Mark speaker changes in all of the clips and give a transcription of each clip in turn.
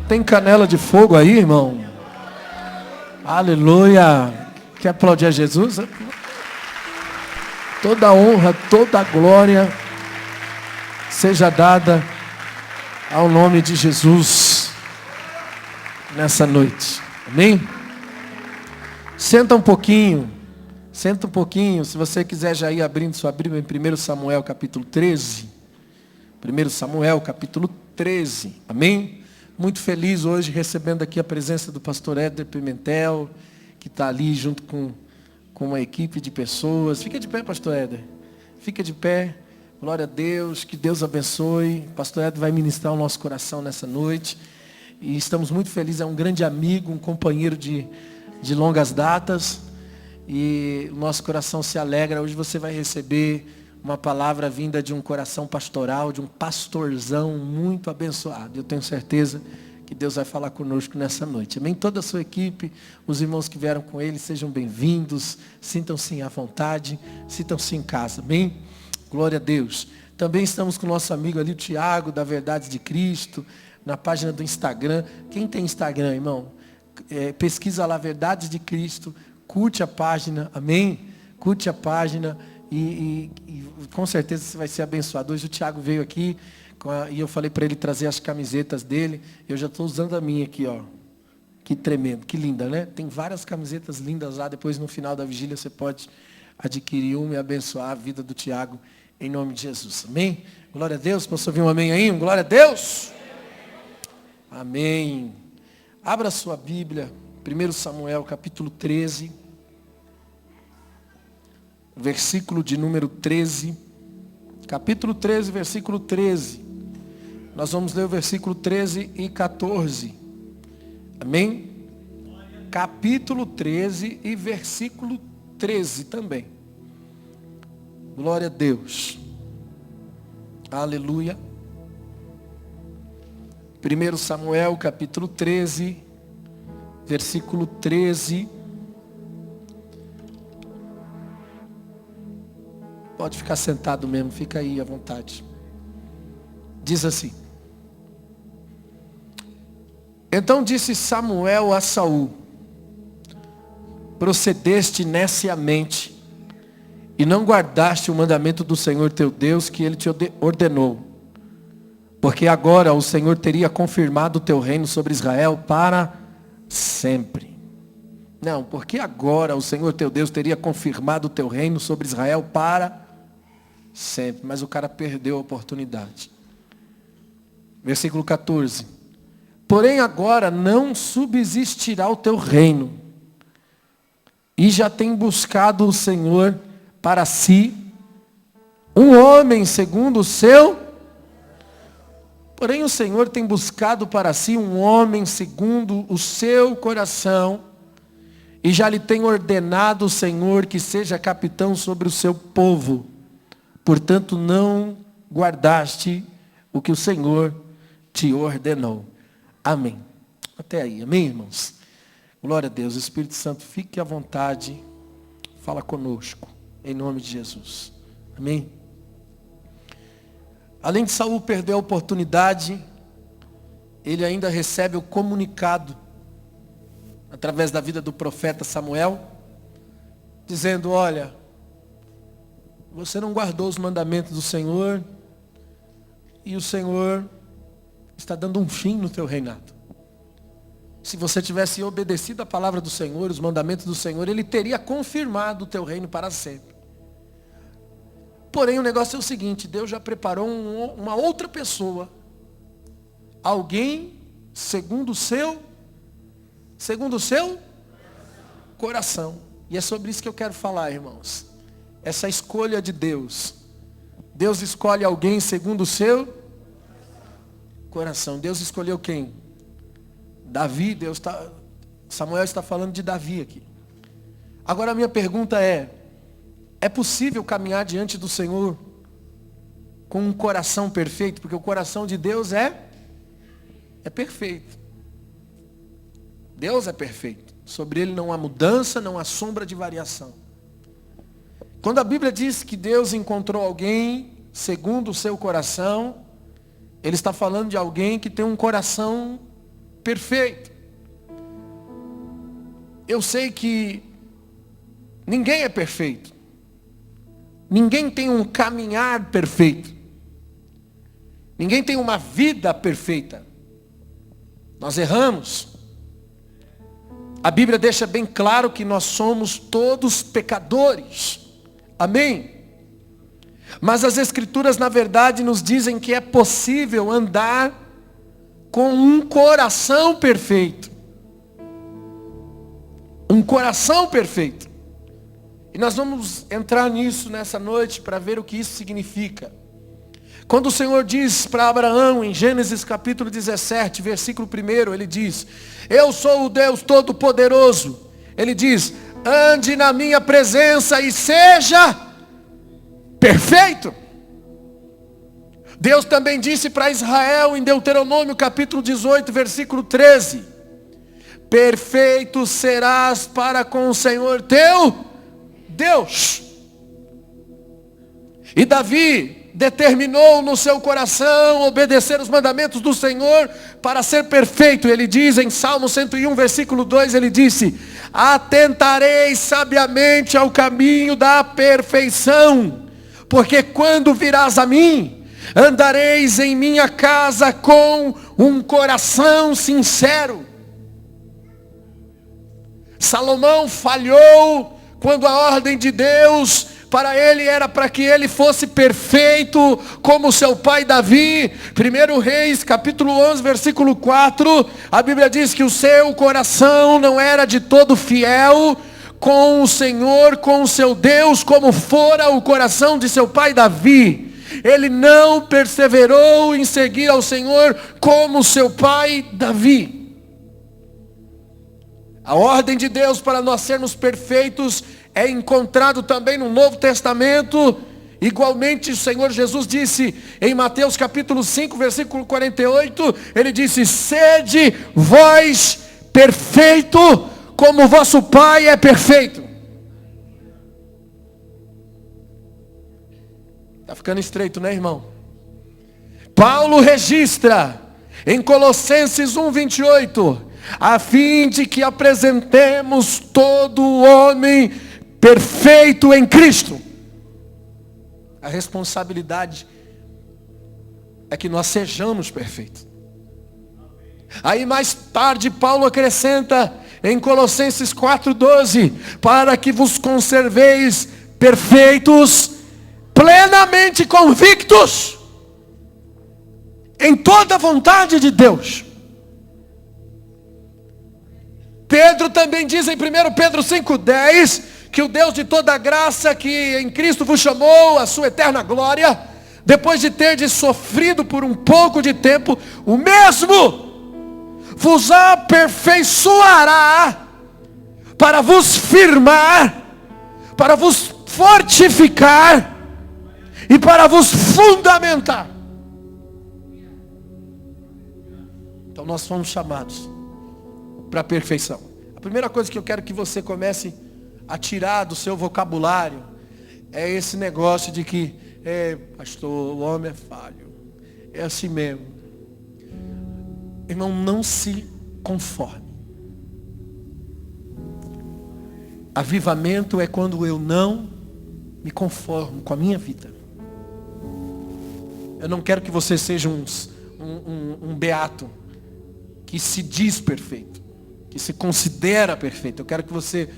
Speaker 1: Tem canela de fogo aí, irmão? Aleluia! Quer aplaudir a Jesus? Toda honra, toda glória seja dada ao nome de Jesus nessa noite. Amém? Senta um pouquinho. Se você quiser já ir abrindo sua Bíblia em 1 Samuel capítulo 13. 1 Samuel capítulo 13. Amém? Muito feliz hoje recebendo aqui a presença do pastor Éder Pimentel, que está ali junto com uma equipe de pessoas. Fica de pé, pastor Éder. Fica de pé. Glória a Deus, que Deus abençoe. O pastor Éder vai ministrar o nosso coração nessa noite. E estamos muito felizes, é um grande amigo, um companheiro de longas datas. E o nosso coração se alegra. Hoje você vai receber uma palavra vinda de um coração pastoral, de um pastorzão muito abençoado. Eu tenho certeza que Deus vai falar conosco nessa noite. Amém? Toda a sua equipe, os irmãos que vieram com ele, sejam bem-vindos. Sintam-se à vontade, sintam-se em casa. Amém? Glória a Deus. Também estamos com o nosso amigo ali, o Tiago, da Verdades de Cristo, na página do Instagram. Quem tem Instagram, irmão? Pesquisa lá, Verdades de Cristo. Curte a página, amém? Curte a página e com certeza você vai ser abençoado. Hoje o Tiago veio aqui e eu falei para ele trazer as camisetas dele. Eu já estou usando a minha aqui, ó. Que tremendo, que linda, né? Tem várias camisetas lindas lá. Depois no final da vigília você pode adquirir uma e abençoar a vida do Tiago em nome de Jesus. Amém? Glória a Deus. Posso ouvir um amém aí? Glória a Deus. Amém. Abra sua Bíblia. 1 Samuel capítulo 13, versículo de número 13, capítulo 13, versículo 13, nós vamos ler o versículo 13 e 14, amém? Capítulo 13 e versículo 13 também, glória a Deus, aleluia. 1 Samuel capítulo 13, versículo 13. Pode ficar sentado mesmo, fica aí à vontade. Diz assim: Então disse Samuel a Saul: Procedeste neciamente, e não guardaste o mandamento do Senhor teu Deus, que ele te ordenou. Porque agora o Senhor teria confirmado o teu reino sobre Israel para sempre. Não, porque agora o Senhor teu Deus teria confirmado o teu reino sobre Israel para sempre. Mas o cara perdeu a oportunidade. Versículo 14. Porém agora não subsistirá o teu reino. E já tem buscado o Senhor para si um homem segundo o seu. Porém o Senhor tem buscado para si um homem segundo o seu coração, e já lhe tem ordenado o Senhor que seja capitão sobre o seu povo. Portanto não guardaste o que o Senhor te ordenou. Amém. Até aí, amém, irmãos? Glória a Deus. Espírito Santo, fique à vontade, fala conosco, em nome de Jesus. Amém? Além de Saul perder a oportunidade, ele ainda recebe o comunicado, através da vida do profeta Samuel, dizendo: olha, você não guardou os mandamentos do Senhor, e o Senhor está dando um fim no teu reinado. Se você tivesse obedecido a palavra do Senhor, os mandamentos do Senhor, ele teria confirmado o teu reino para sempre. Porém, o negócio é o seguinte: Deus já preparou uma outra pessoa, alguém segundo o seu coração. E é sobre isso que eu quero falar, irmãos. Essa escolha de Deus. Deus escolhe alguém segundo o seu coração. Deus escolheu quem? Davi. Samuel está falando de Davi aqui. Agora a minha pergunta é possível caminhar diante do Senhor com um coração perfeito? Porque o coração de Deus é perfeito. Deus é perfeito. Sobre ele não há mudança, não há sombra de variação. Quando a Bíblia diz que Deus encontrou alguém segundo o seu coração, ele está falando de alguém que tem um coração perfeito. Eu sei que ninguém é perfeito. Ninguém tem um caminhar perfeito. Ninguém tem uma vida perfeita. Nós erramos. A Bíblia deixa bem claro que nós somos todos pecadores. Amém? Mas as Escrituras, na verdade, nos dizem que é possível andar com um coração perfeito. Um coração perfeito. E nós vamos entrar nisso nessa noite para ver o que isso significa. Quando o Senhor diz para Abraão, em Gênesis capítulo 17, versículo 1, ele diz: eu sou o Deus Todo-Poderoso. Ele diz: ande na minha presença e seja perfeito. Deus também disse para Israel, em Deuteronômio capítulo 18, versículo 13: perfeito serás para com o Senhor teu Deus. E Davi determinou no seu coração obedecer os mandamentos do Senhor para ser perfeito. Ele diz em Salmo 101, versículo 2, ele disse: atentarei sabiamente ao caminho da perfeição, porque quando virás a mim, andareis em minha casa com um coração sincero. Salomão falhou quando a ordem de Deus para ele era para que ele fosse perfeito como seu pai Davi. 1 Reis capítulo 11 versículo 4, a Bíblia diz que o seu coração não era de todo fiel com o Senhor, com o seu Deus, como fora o coração de seu pai Davi. Ele não perseverou em seguir ao Senhor como seu pai Davi. A ordem de Deus para nós sermos perfeitos é encontrado também no Novo Testamento. Igualmente o Senhor Jesus disse em Mateus capítulo 5, versículo 48, ele disse: sede vós perfeito, como vosso Pai é perfeito. Está ficando estreito, né, irmão? Paulo registra em Colossenses 1, 28, a fim de que apresentemos todo o homem perfeito em Cristo. A responsabilidade é que nós sejamos perfeitos. Aí mais tarde Paulo acrescenta em Colossenses 4:12, para que vos conserveis perfeitos, plenamente convictos em toda a vontade de Deus. Pedro também diz em 1 Pedro 5:10, que o Deus de toda graça, que em Cristo vos chamou à sua eterna glória, depois de terdes sofrido por um pouco de tempo, o mesmo vos aperfeiçoará, para vos firmar, para vos fortificar e para vos fundamentar. Então nós fomos chamados para a perfeição. A primeira coisa que eu quero que você comece a tirar do seu vocabulário é esse negócio de que pastor, o homem é falho, é assim mesmo. Irmão, não se conforme. Avivamento é quando eu não me conformo com a minha vida. Eu não quero que você seja um beato que se diz perfeito, que se considera perfeito. Eu quero que você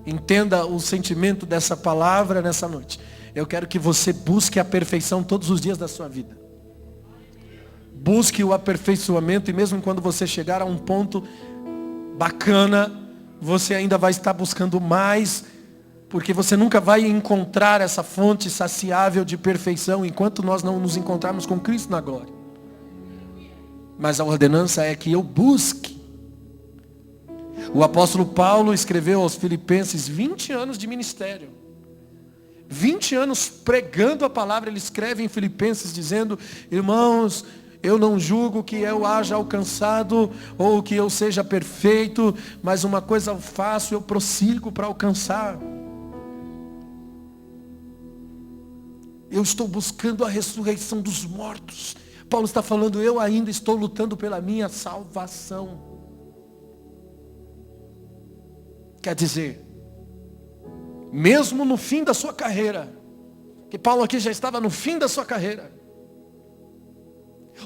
Speaker 1: entenda o sentimento dessa palavra nessa noite. Eu quero que você busque a perfeição todos os dias da sua vida. Busque o aperfeiçoamento, e mesmo quando você chegar a um ponto bacana, você ainda vai estar buscando mais, porque você nunca vai encontrar essa fonte saciável de perfeição enquanto nós não nos encontrarmos com Cristo na glória. Mas a ordenança é que eu busque. O apóstolo Paulo escreveu aos Filipenses 20 anos de ministério. 20 anos pregando a palavra. Ele escreve em Filipenses dizendo: irmãos, eu não julgo que eu haja alcançado ou que eu seja perfeito, mas uma coisa eu faço, eu prossigo para alcançar. Eu estou buscando a ressurreição dos mortos, Paulo está falando, eu ainda estou lutando pela minha salvação. Quer dizer, mesmo no fim da sua carreira, que Paulo aqui já estava no fim da sua carreira,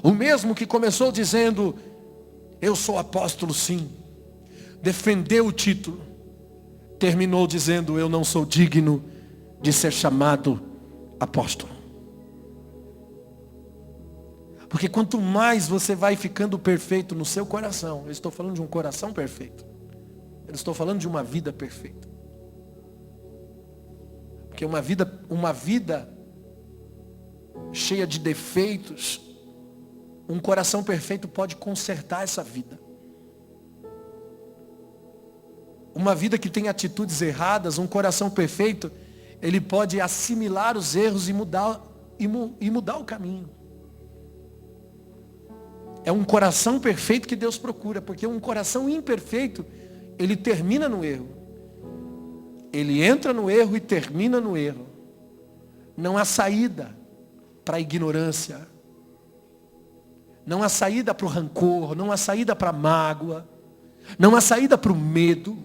Speaker 1: o mesmo que começou dizendo, eu sou apóstolo sim, defendeu o título, terminou dizendo, eu não sou digno de ser chamado apóstolo. Porque quanto mais você vai ficando perfeito no seu coração, eu estou falando de um coração perfeito, eu estou falando de uma vida perfeita. Porque uma vida cheia de defeitos, um coração perfeito pode consertar essa vida. Uma vida que tem atitudes erradas, um coração perfeito, ele pode assimilar os erros e mudar o caminho. É um coração perfeito que Deus procura, porque um coração imperfeito, ele termina no erro. Ele entra no erro e termina no erro. Não há saída para a ignorância. Não há saída para o rancor, não há saída para a mágoa, não há saída para o medo.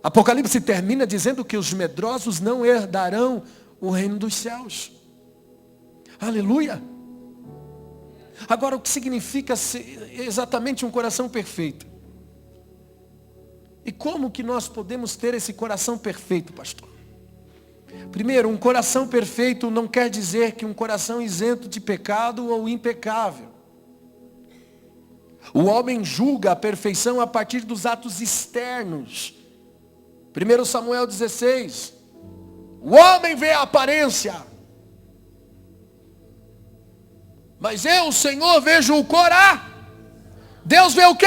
Speaker 1: Apocalipse termina dizendo que os medrosos não herdarão o reino dos céus. Aleluia! Agora, o que significa ser exatamente um coração perfeito? E como que nós podemos ter esse coração perfeito, pastor? Primeiro, um coração perfeito não quer dizer que um coração isento de pecado ou impecável. O homem julga a perfeição a partir dos atos externos. 1 Samuel 16. O homem vê a aparência, mas eu, o Senhor, vejo o coração. Deus vê o quê?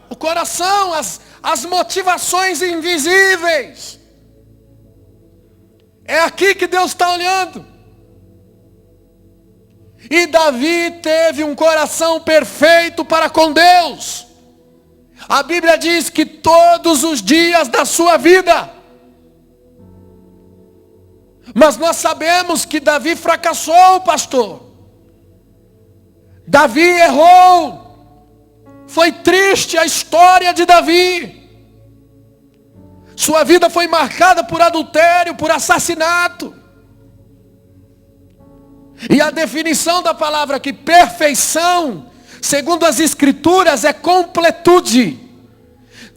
Speaker 1: O coração, as motivações invisíveis. É aqui que Deus está olhando. E Davi teve um coração perfeito para com Deus. A Bíblia diz que todos os dias da sua vida. Mas nós sabemos que Davi fracassou, pastor. Davi errou. Foi triste a história de Davi. Sua vida foi marcada por adultério, por assassinato. E a definição da palavra aqui, perfeição, segundo as escrituras, é completude.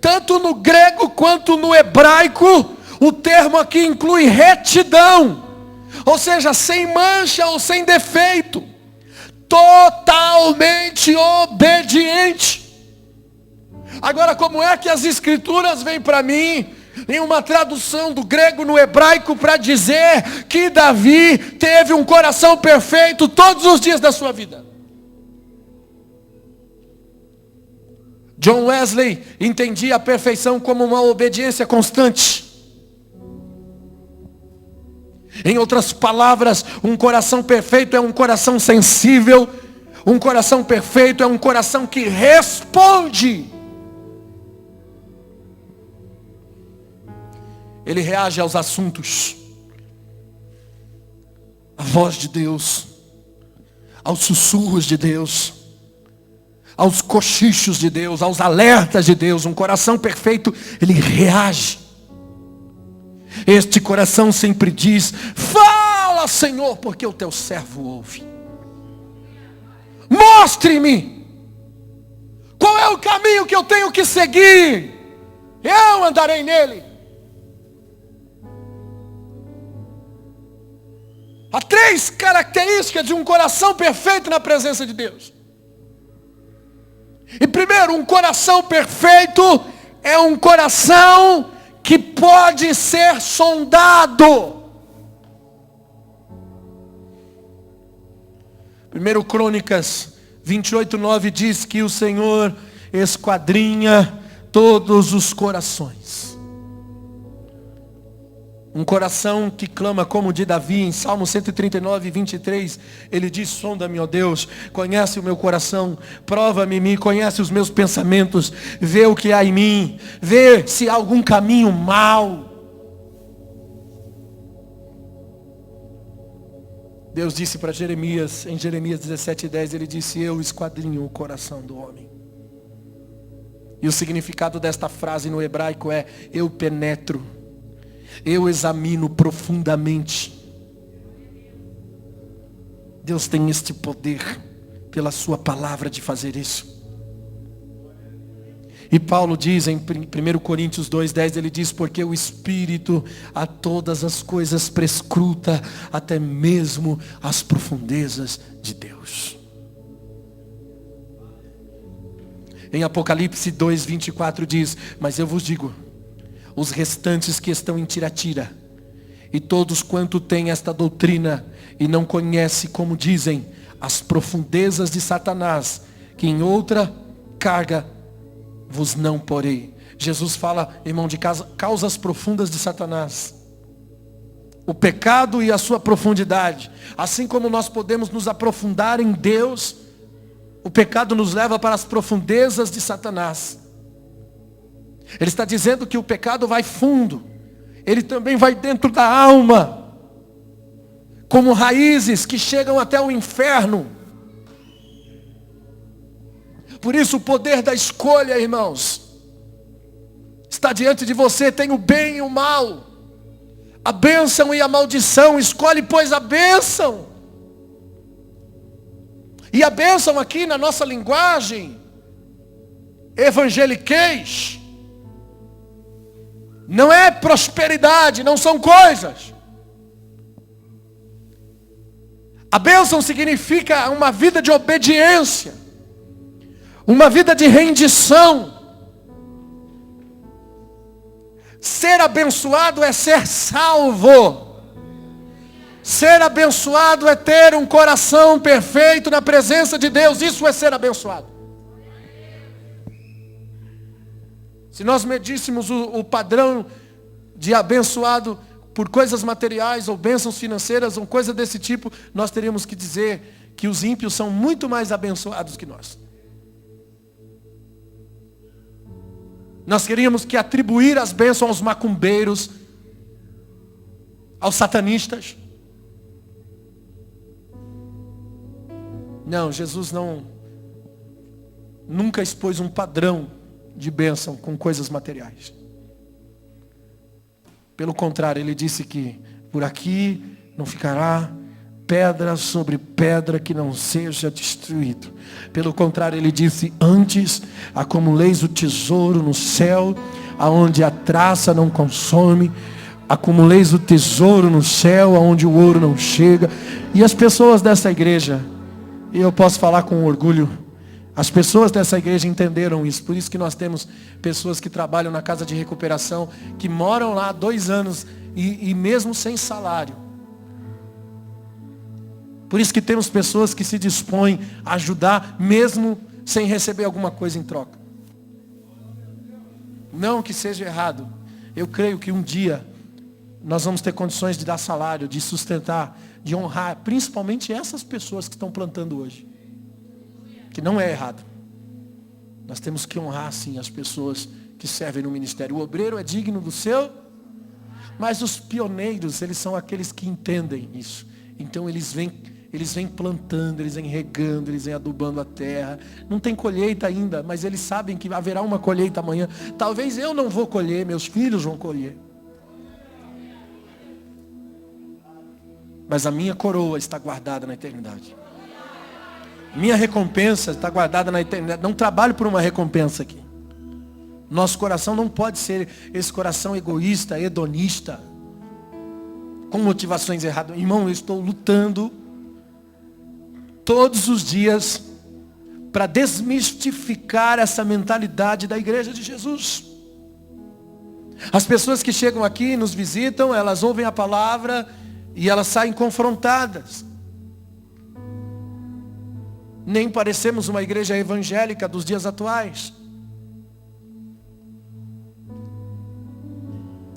Speaker 1: Tanto no grego quanto no hebraico, o termo aqui inclui retidão. Ou seja, sem mancha ou sem defeito. Totalmente obediente. Agora, como é que as escrituras vêm para mim, em uma tradução do grego no hebraico, para dizer que Davi teve um coração perfeito todos os dias da sua vida? John Wesley entendia a perfeição como uma obediência constante. Em outras palavras, um coração perfeito é um coração sensível. Um coração perfeito é um coração que responde. Ele reage aos assuntos, à voz de Deus, aos sussurros de Deus, aos cochichos de Deus, aos alertas de Deus. Um coração perfeito, ele reage. Este coração sempre diz, fala, Senhor, porque o teu servo ouve. Mostre-me qual é o caminho que eu tenho que seguir, eu andarei nele. Há 3 características de um coração perfeito na presença de Deus. E primeiro, um coração perfeito é um coração que pode ser sondado. 1 Crônicas 28:9 diz que o Senhor esquadrinha todos os corações. Um coração que clama como o de Davi, em Salmo 139:23, ele diz, sonda-me, ó Deus, conhece o meu coração, prova-me, conhece os meus pensamentos, vê o que há em mim, vê se há algum caminho mau. Deus disse para Jeremias, em Jeremias 17:10, ele disse: eu esquadrinho o coração do homem. E o significado desta frase no hebraico é: eu penetro, eu examino profundamente. Deus tem este poder, pela sua palavra, de fazer isso. E Paulo diz em 1 Coríntios 2:10, ele diz: porque o Espírito a todas as coisas prescruta, até mesmo as profundezas de Deus. Em Apocalipse 2:24 diz: mas eu vos digo, os restantes que estão em Tiatira, e todos quanto têm esta doutrina, e não conhece, como dizem, as profundezas de Satanás, que em outra carga vos não porei. Jesus fala, irmão, de causas profundas de Satanás. O pecado e a sua profundidade. Assim como nós podemos nos aprofundar em Deus, o pecado nos leva para as profundezas de Satanás. Ele está dizendo que o pecado vai fundo. Ele também vai dentro da alma, como raízes que chegam até o inferno. Por isso o poder da escolha, irmãos, está diante de você. Tem o bem e o mal, a bênção e a maldição. Escolhe, pois, a bênção. E a bênção aqui na nossa linguagem evangeliquez não é prosperidade, não são coisas. A bênção significa uma vida de obediência, uma vida de rendição. Ser abençoado é ser salvo. Ser abençoado é ter um coração perfeito na presença de Deus. Isso é ser abençoado. Se nós medíssemos o padrão de abençoado por coisas materiais ou bênçãos financeiras ou coisa desse tipo, nós teríamos que dizer que os ímpios são muito mais abençoados que nós. Nós queríamos que atribuir as bênçãos aos macumbeiros, aos satanistas. Não, Jesus nunca expôs um padrão de bênção com coisas materiais. Pelo contrário, ele disse que por aqui não ficará pedra sobre pedra que não seja destruído. Pelo contrário, ele disse: antes acumuleis o tesouro no céu, aonde a traça não consome. Acumuleis o tesouro no céu, aonde o ouro não chega. E as pessoas dessa igreja, e eu posso falar com orgulho, as pessoas dessa igreja entenderam isso. Por isso que nós temos pessoas que trabalham na casa de recuperação, que moram lá há 2 anos e mesmo sem salário. Por isso que temos pessoas que se dispõem a ajudar mesmo sem receber alguma coisa em troca. Não que seja errado. Eu creio que um dia nós vamos ter condições de dar salário, de sustentar, de honrar, principalmente essas pessoas que estão plantando hoje. Que não é errado. Nós temos que honrar sim as pessoas que servem no ministério. O obreiro é digno do seu, mas os pioneiros, eles são aqueles que entendem isso. Então eles vêm plantando, eles vêm regando, eles vêm adubando a terra. Não tem colheita ainda, mas eles sabem que haverá uma colheita amanhã. Talvez eu não vou colher, meus filhos vão colher. Mas a minha coroa está guardada na eternidade. Minha recompensa está guardada na eternidade. Não trabalho por uma recompensa aqui. Nosso coração não pode ser esse coração egoísta, hedonista, com motivações erradas. Irmão, eu estou lutando todos os dias para desmistificar essa mentalidade da igreja de Jesus. As pessoas que chegam aqui, nos visitam, elas ouvem a palavra e elas saem confrontadas. Nem parecemos uma igreja evangélica dos dias atuais.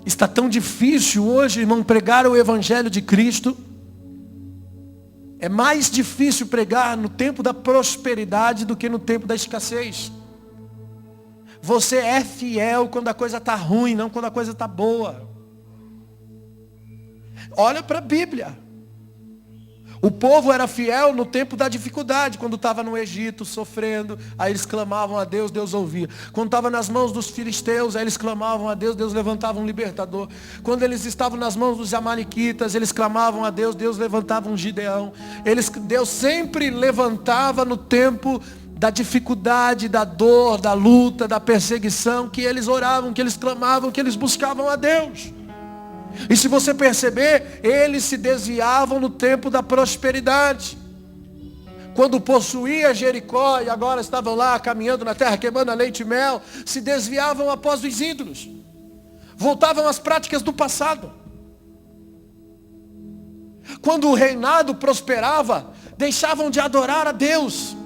Speaker 1: Está tão difícil hoje, irmão, pregar o evangelho de Cristo. É mais difícil pregar no tempo da prosperidade do que no tempo da escassez. Você é fiel quando a coisa está ruim, não quando a coisa está boa. Olha para a Bíblia. O povo era fiel no tempo da dificuldade, quando estava no Egito sofrendo, aí eles clamavam a Deus, Deus ouvia. Quando estava nas mãos dos filisteus, aí eles clamavam a Deus, Deus levantava um libertador. Quando eles estavam nas mãos dos amalequitas, eles clamavam a Deus, Deus levantava um Gideão. Deus sempre levantava no tempo da dificuldade, da dor, da luta, da perseguição, que eles oravam, que eles clamavam, que eles buscavam a Deus. E se você perceber, eles se desviavam no tempo da prosperidade. Quando possuía Jericó e agora estavam lá caminhando na terra, queimando a leite e mel, se desviavam após os ídolos. Voltavam às práticas do passado. Quando o reinado prosperava, deixavam de adorar a Deus.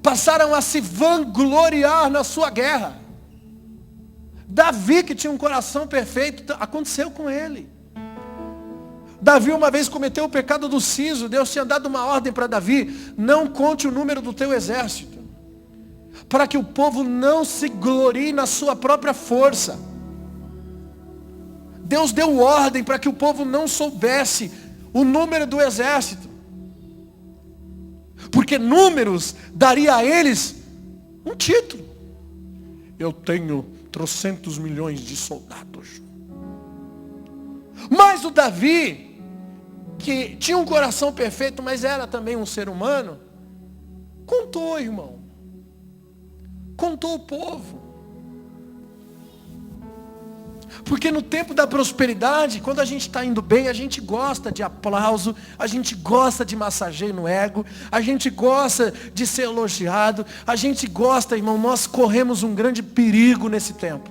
Speaker 1: Passaram a se vangloriar na sua guerra. Davi, que tinha um coração perfeito, aconteceu com ele. Davi uma vez cometeu o pecado do siso. Deus tinha dado uma ordem para Davi: não conte o número do teu exército, para que o povo não se glorie na sua própria força. Deus deu ordem para que o povo não soubesse o número do exército, porque números daria a eles um título. Eu tenho trocentos milhões de soldados. Mas o Davi, que tinha um coração perfeito, mas era também um ser humano, contou, irmão. Contou o povo. Porque no tempo da prosperidade, quando a gente está indo bem, a gente gosta de aplauso, a gente gosta de massageio no ego, a gente gosta de ser elogiado, a gente gosta, irmão, nós corremos um grande perigo nesse tempo.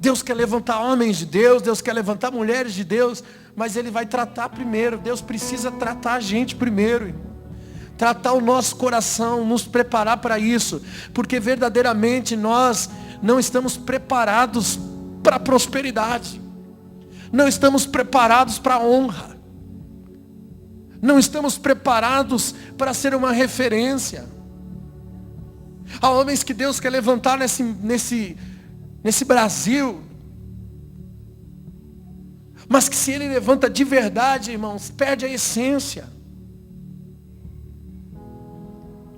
Speaker 1: Deus quer levantar homens de Deus, Deus quer levantar mulheres de Deus, mas Ele vai tratar primeiro. Deus precisa tratar a gente primeiro, irmão. Tratar o nosso coração, nos preparar para isso, porque verdadeiramente nós não estamos preparados para a prosperidade, não estamos preparados para a honra, não estamos preparados para ser uma referência. Há homens que Deus quer levantar nesse Brasil, mas que se Ele levanta de verdade, irmãos, perde a essência.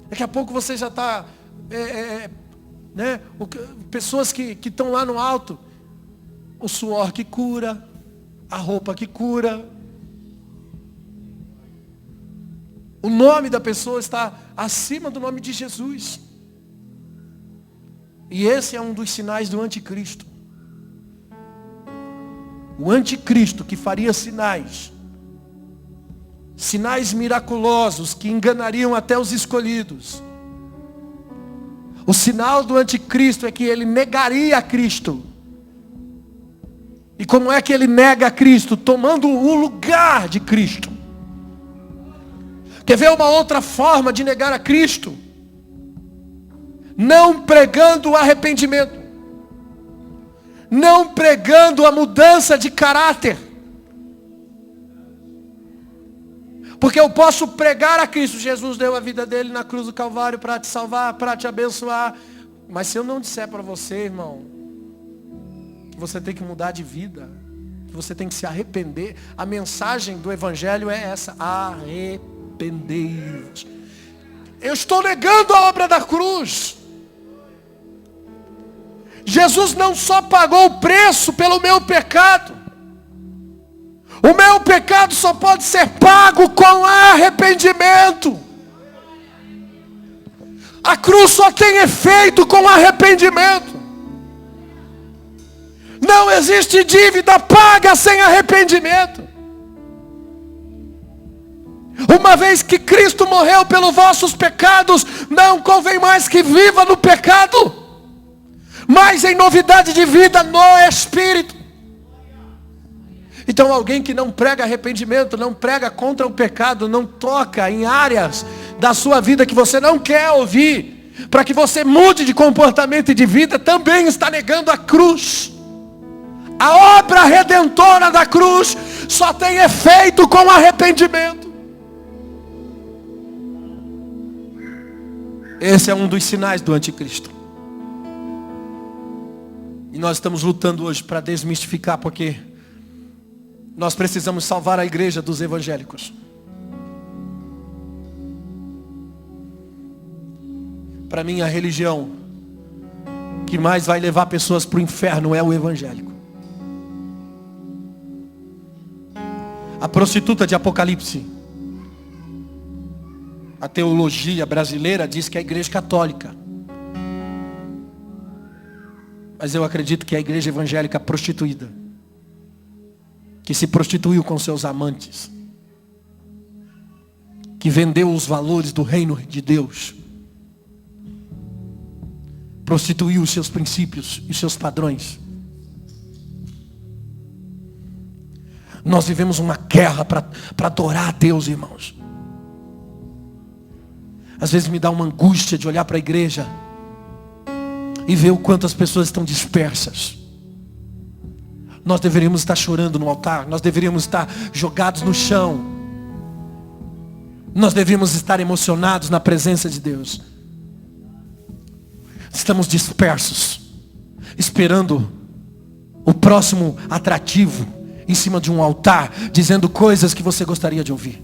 Speaker 1: Daqui a pouco você já está, pessoas que estão lá no alto, o suor que cura, a roupa que cura. O nome da pessoa está acima do nome de Jesus. E esse é um dos sinais do anticristo. O anticristo que faria sinais miraculosos que enganariam até os escolhidos. O sinal do anticristo é que ele negaria a Cristo. E como é que ele nega a Cristo? Tomando o lugar de Cristo. Quer ver uma outra forma de negar a Cristo? Não pregando o arrependimento, não pregando a mudança de caráter. Porque eu posso pregar a Cristo: Jesus deu a vida dele na cruz do Calvário para te salvar, para te abençoar. Mas se eu não disser para você, irmão, que você tem que mudar de vida, que você tem que se arrepender, a mensagem do Evangelho é essa: arrependei-vos. Eu estou negando a obra da cruz. Jesus não só pagou o preço pelo meu pecado. O meu pecado só pode ser pago com arrependimento. A cruz só tem efeito com arrependimento. Não existe dívida paga sem arrependimento. Uma vez que Cristo morreu pelos vossos pecados, não convém mais que viva no pecado, mas em novidade de vida no Espírito. Então alguém que não prega arrependimento, não prega contra o pecado, não toca em áreas da sua vida que você não quer ouvir, para que você mude de comportamento e de vida, também está negando a cruz. A obra redentora da cruz só tem efeito com arrependimento. Esse é um dos sinais do anticristo. E nós estamos lutando hoje para desmistificar, porque nós precisamos salvar a igreja dos evangélicos. Para mim, a religião que mais vai levar pessoas para o inferno é o evangélico. A prostituta de Apocalipse, a teologia brasileira diz que é a igreja católica. Mas eu acredito que é a igreja evangélica prostituída, que se prostituiu com seus amantes, que vendeu os valores do reino de Deus, prostituiu os seus princípios e os seus padrões. Nós vivemos uma guerra para adorar a Deus, irmãos. Às vezes me dá uma angústia de olhar para a igreja e ver o quanto as pessoas estão dispersas. Nós deveríamos estar chorando no altar. Nós deveríamos estar jogados no chão. Nós deveríamos estar emocionados na presença de Deus. Estamos dispersos, esperando o próximo atrativo em cima de um altar, dizendo coisas que você gostaria de ouvir,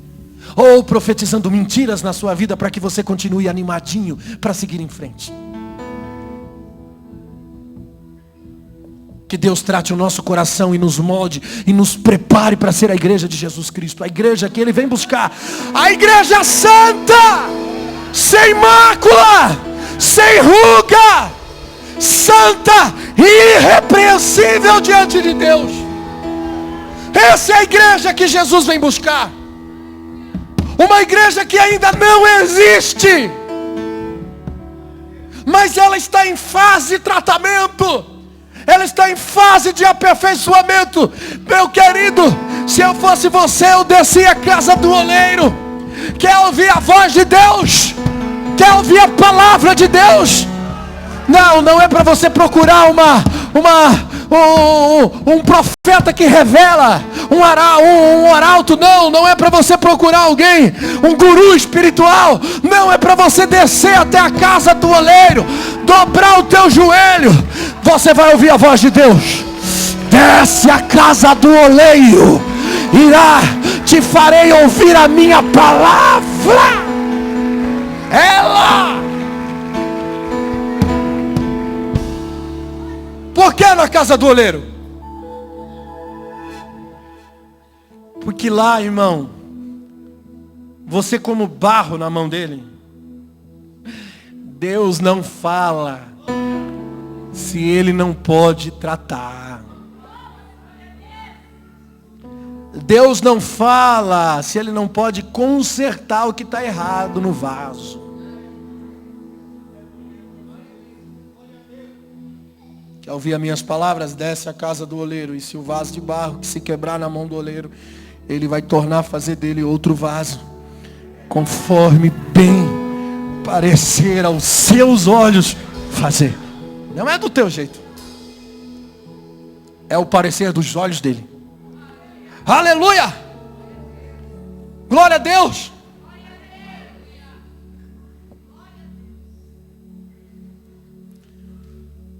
Speaker 1: ou profetizando mentiras na sua vida para que você continue animadinho para seguir em frente. Que Deus trate o nosso coração e nos molde e nos prepare para ser a igreja de Jesus Cristo, a igreja que Ele vem buscar, a igreja santa, sem mácula, sem ruga, santa e irrepreensível diante de Deus. Essa é a igreja que Jesus vem buscar. Uma igreja que ainda não existe, mas ela está em fase de tratamento, ela está em fase de aperfeiçoamento. Meu querido, se eu fosse você, eu descia a casa do oleiro. Quer ouvir a voz de Deus? Quer ouvir a palavra de Deus? Não é para você procurar um profeta que revela, um arauto. Não é para você procurar alguém, um guru espiritual. Não é para você descer até a casa do oleiro, dobrar o teu joelho. Você vai ouvir a voz de Deus. Desce a casa do oleiro, te farei ouvir a minha palavra. Ela. Por que na casa do oleiro? Porque lá, irmão, você como barro na mão dele, Deus não fala se Ele não pode tratar. Deus não fala se Ele não pode consertar o que está errado no vaso. Quer ouvir as minhas palavras? Desce a casa do oleiro, e se o vaso de barro que se quebrar na mão do oleiro, ele vai tornar a fazer dele outro vaso, conforme bem parecer aos seus olhos fazer. Não é do teu jeito, é o parecer dos olhos dele. Aleluia! Glória a Deus!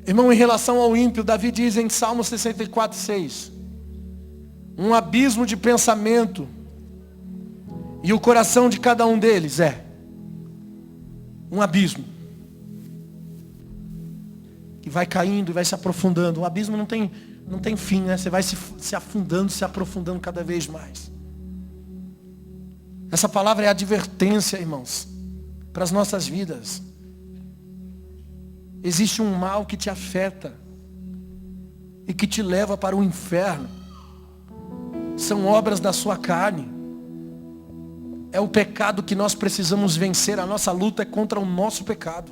Speaker 1: Irmão, em relação ao ímpio, Davi diz em Salmo 64:6, um abismo de pensamento, e o coração de cada um deles é um abismo que vai caindo e vai se aprofundando. O abismo não tem fim, né? Você vai se afundando, se aprofundando cada vez mais. Essa palavra é advertência, irmãos, para as nossas vidas. Existe um mal que te afeta e que te leva para o inferno. São obras da sua carne. É o pecado que nós precisamos vencer. A nossa luta é contra o nosso pecado.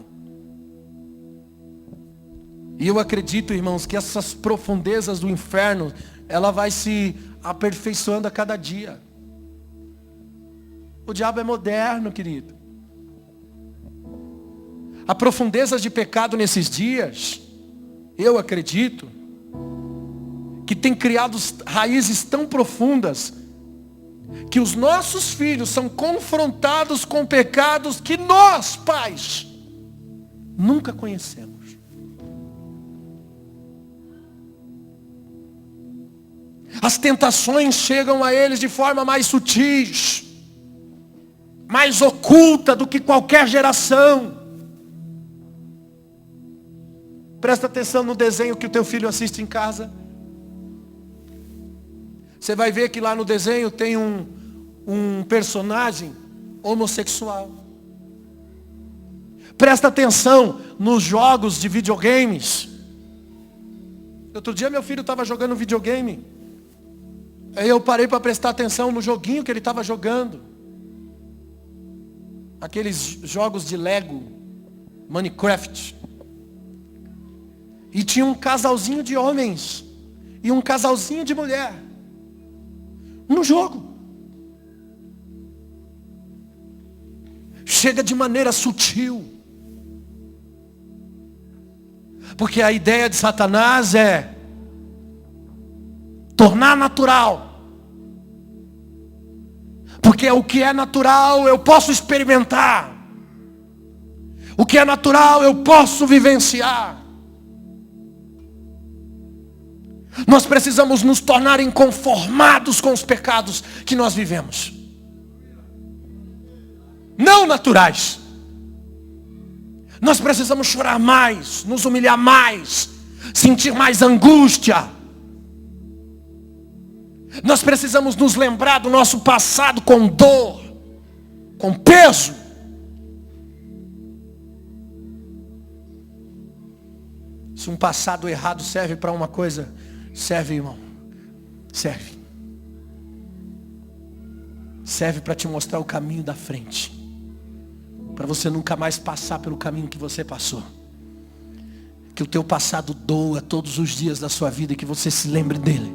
Speaker 1: E eu acredito, irmãos, que essas profundezas do inferno, ela vai se aperfeiçoando a cada dia. O diabo é moderno, querido. A profundeza de pecado nesses dias, eu acredito, que tem criado raízes tão profundas, que os nossos filhos são confrontados com pecados que nós, pais, nunca conhecemos. As tentações chegam a eles de forma mais sutis, mais oculta do que qualquer geração. Presta atenção no desenho que o teu filho assiste em casa. Você vai ver que lá no desenho tem um personagem homossexual. Presta atenção nos jogos de videogames. Outro dia meu filho estava jogando videogame. Aí eu parei para prestar atenção no joguinho que ele estava jogando. Aqueles jogos de Lego, Minecraft. E tinha um casalzinho de homens e um casalzinho de mulher no jogo. Chega de maneira sutil. Porque a ideia de Satanás é tornar natural. Porque o que é natural eu posso experimentar. O que é natural eu posso vivenciar. Nós precisamos nos tornar inconformados com os pecados que nós vivemos. Não naturais. Nós precisamos chorar mais, nos humilhar mais, sentir mais angústia. Nós precisamos nos lembrar do nosso passado com dor, com peso. Se um passado errado serve para uma coisa, serve, irmão. Serve. Serve para te mostrar o caminho da frente. Para você nunca mais passar pelo caminho que você passou. Que o teu passado doa todos os dias da sua vida e que você se lembre dele.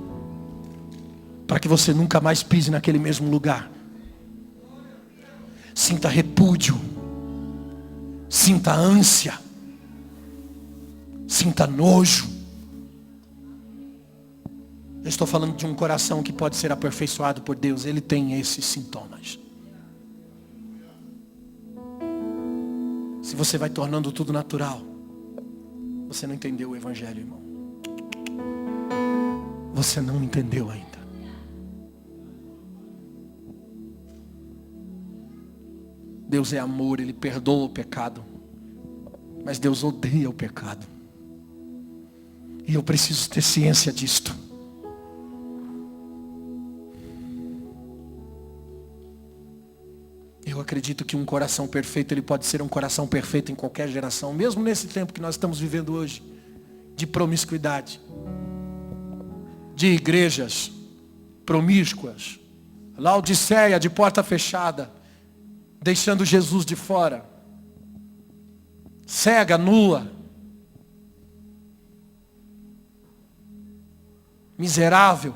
Speaker 1: Para que você nunca mais pise naquele mesmo lugar. Sinta repúdio. Sinta ânsia. Sinta nojo. Eu estou falando de um coração que pode ser aperfeiçoado por Deus. Ele tem esses sintomas. Se você vai tornando tudo natural, você não entendeu o Evangelho, irmão. Você não entendeu ainda. Deus é amor, Ele perdoa o pecado. Mas Deus odeia o pecado. E eu preciso ter ciência disto. Eu acredito que um coração perfeito, ele pode ser um coração perfeito em qualquer geração. Mesmo nesse tempo que nós estamos vivendo hoje. De promiscuidade. De igrejas promíscuas. Laodiceia de porta fechada. Deixando Jesus de fora. Cega, nua. Miserável.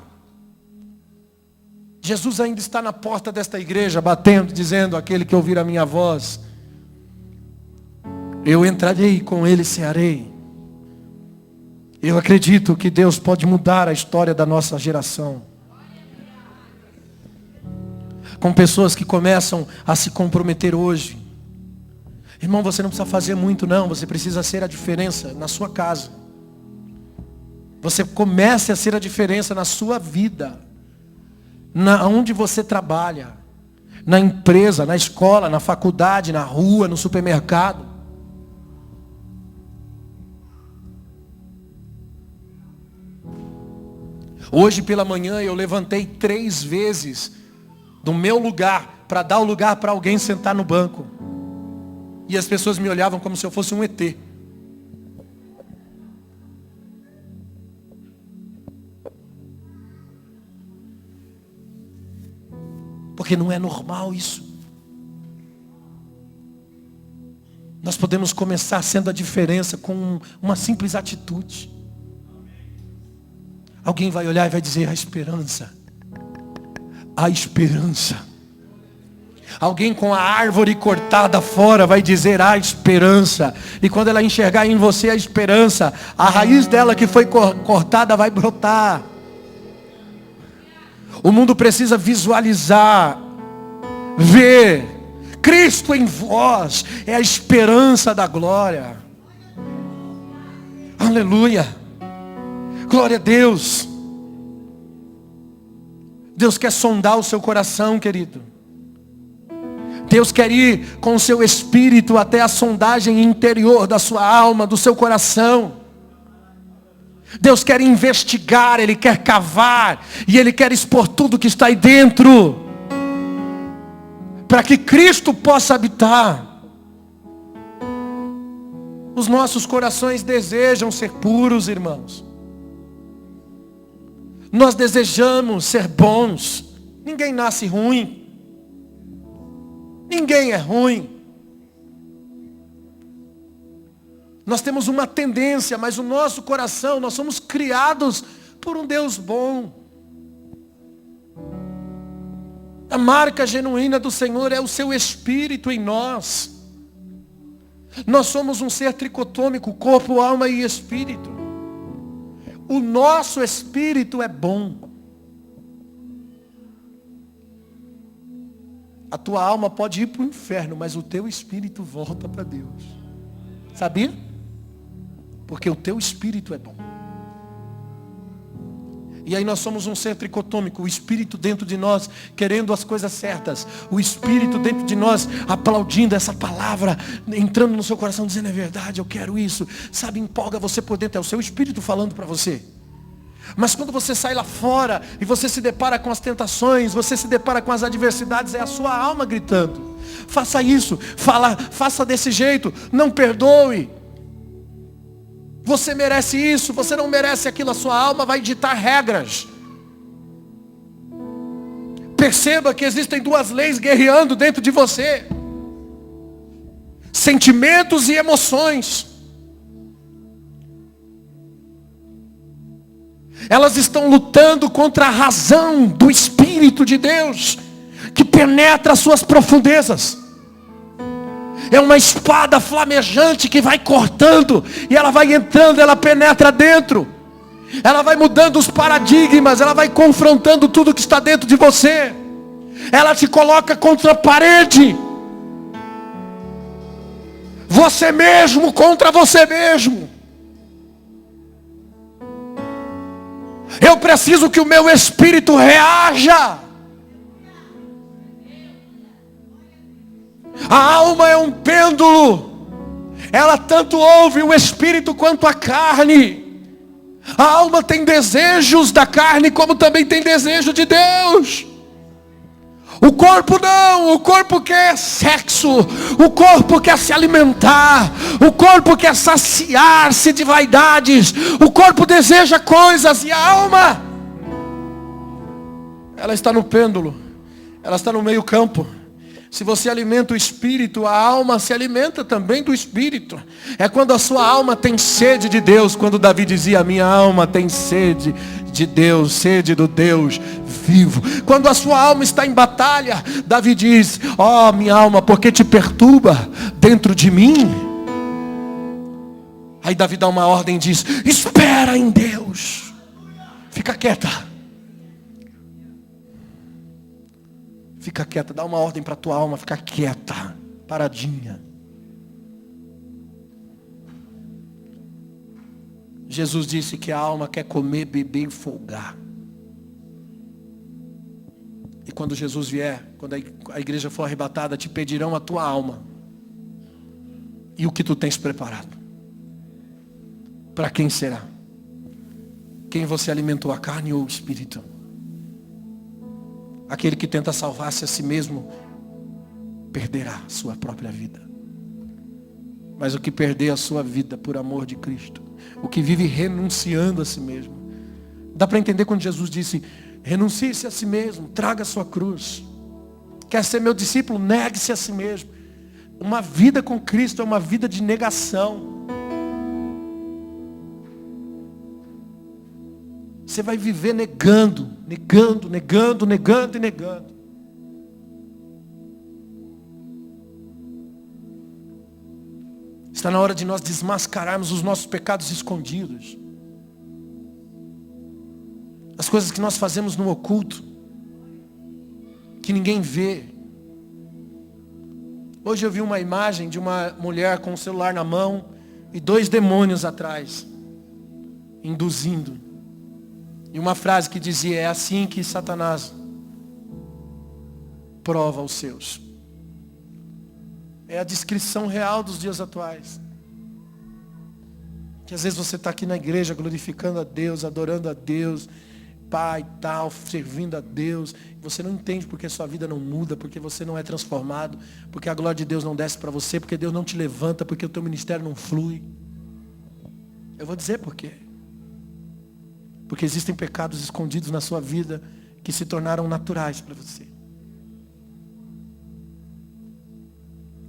Speaker 1: Jesus ainda está na porta desta igreja, batendo, dizendo: aquele que ouvir a minha voz, eu entrarei, com ele cearei. Eu acredito que Deus pode mudar a história da nossa geração. Com pessoas que começam a se comprometer hoje. Irmão, você não precisa fazer muito não, você precisa ser a diferença na sua casa. Você comece a ser a diferença na sua vida. Onde você trabalha, na empresa, na escola, na faculdade, na rua, no supermercado. Hoje pela manhã eu levantei 3 vezes do meu lugar para dar o lugar para alguém sentar no banco. E as pessoas me olhavam como se eu fosse um ET. Porque não é normal isso. Nós podemos começar sendo a diferença com uma simples atitude. Alguém vai olhar e vai dizer: a esperança. A esperança. Alguém com a árvore cortada fora vai dizer: a esperança. E quando ela enxergar em você a esperança, a raiz dela que foi cortada vai brotar. O mundo precisa visualizar, ver, Cristo em vós é a esperança da glória. Aleluia, glória a Deus. Deus quer sondar o seu coração, querido. Deus quer ir com o seu espírito até a sondagem interior da sua alma, do seu coração. Deus quer investigar, Ele quer cavar, e Ele quer expor tudo que está aí dentro, para que Cristo possa habitar. Os nossos corações desejam ser puros, irmãos. Nós desejamos ser bons. Ninguém nasce ruim. Ninguém é ruim. Nós temos uma tendência, mas o nosso coração, nós somos criados por um Deus bom. A marca genuína do Senhor é o seu Espírito em nós. Nós somos um ser tricotômico, corpo, alma e espírito. O nosso espírito é bom. A tua alma pode ir para o inferno, mas o teu espírito volta para Deus. Sabia? Porque o teu espírito é bom. E aí nós somos um ser tricotômico, o espírito dentro de nós querendo as coisas certas, o espírito dentro de nós aplaudindo essa palavra, entrando no seu coração dizendo: é verdade, eu quero isso. Sabe, empolga você por dentro, é o seu espírito falando para você. Mas quando você sai lá fora e você se depara com as tentações, você se depara com as adversidades, é a sua alma gritando: faça isso, faça desse jeito, não perdoe. Você merece isso, você não merece aquilo. A sua alma vai ditar regras. Perceba que existem duas leis guerreando dentro de você: sentimentos e emoções. Elas estão lutando contra a razão do Espírito de Deus, que penetra as suas profundezas. É uma espada flamejante que vai cortando, e ela vai entrando, ela penetra dentro. Ela vai mudando os paradigmas, ela vai confrontando tudo que está dentro de você. Ela te coloca contra a parede. Você mesmo contra você mesmo. Eu preciso que o meu espírito reaja. A alma é um pêndulo. Ela tanto ouve o espírito quanto a carne. A alma tem desejos da carne, como também tem desejo de Deus. O corpo não, o corpo quer sexo, o corpo quer se alimentar, o corpo quer saciar-se de vaidades, o corpo deseja coisas, e a alma, ela está no pêndulo, ela está no meio campo. Se você alimenta o espírito, a alma se alimenta também do espírito. É quando a sua alma tem sede de Deus, quando Davi dizia: a minha alma tem sede de Deus, sede do Deus vivo. Quando a sua alma está em batalha, Davi diz: ó, minha alma, por que te perturba dentro de mim? Aí Davi dá uma ordem e diz: espera em Deus. Fica quieta. Fica quieta, dá uma ordem para a tua alma, fica quieta, paradinha. Jesus disse que a alma quer comer, beber e folgar. E quando Jesus vier, quando a igreja for arrebatada, te pedirão a tua alma. E o que tu tens preparado? Para quem será? Quem você alimentou, a carne ou o espírito? Aquele que tenta salvar-se a si mesmo perderá a sua própria vida. Mas o que perder a sua vida por amor de Cristo, o que vive renunciando a si mesmo. Dá para entender quando Jesus disse: renuncie-se a si mesmo, traga a sua cruz. Quer ser meu discípulo? Negue-se a si mesmo. Uma vida com Cristo é uma vida de negação. Você vai viver negando. Está na hora de nós desmascararmos os nossos pecados escondidos. As coisas que nós fazemos no oculto, que ninguém vê. Hoje eu vi uma imagem de uma mulher com o celular na mão e 2 demônios atrás, induzindo. E uma frase que dizia: é assim que Satanás prova os seus. É a descrição real dos dias atuais. Que às vezes você está aqui na igreja glorificando a Deus, adorando a Deus, Pai e tal, servindo a Deus. Você não entende porque a sua vida não muda, porque você não é transformado, porque a glória de Deus não desce para você, porque Deus não te levanta, porque o teu ministério não flui. Eu vou dizer por quê. Porque existem pecados escondidos na sua vida que se tornaram naturais para você.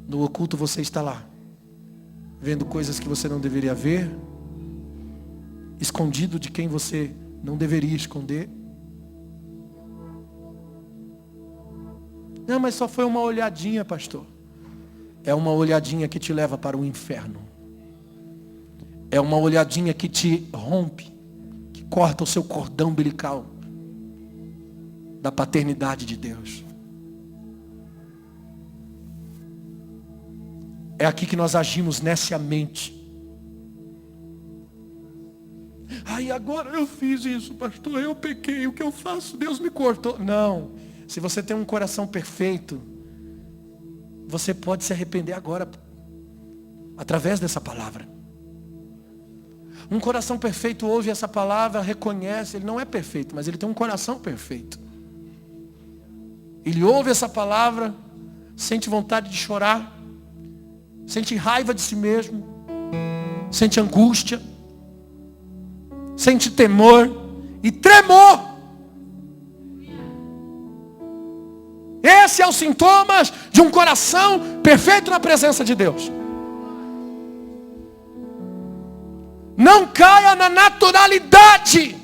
Speaker 1: No oculto você está lá, vendo coisas que você não deveria ver, escondido de quem você não deveria esconder. Não, mas só foi uma olhadinha, pastor. É uma olhadinha que te leva para o inferno. É uma olhadinha que te rompe, que corta o seu cordão umbilical da paternidade de Deus. É aqui que nós agimos neciamente. Ai, agora eu fiz isso, pastor, eu pequei, o que eu faço? Deus me cortou. Não, se você tem um coração perfeito, você pode se arrepender agora, através dessa palavra. Um coração perfeito ouve essa palavra, reconhece, ele não é perfeito, mas ele tem um coração perfeito. Ele ouve essa palavra, sente vontade de chorar, sente raiva de si mesmo, sente angústia, sente temor e tremor. Esse é o sintomas de um coração perfeito na presença de Deus. Não caia na naturalidade.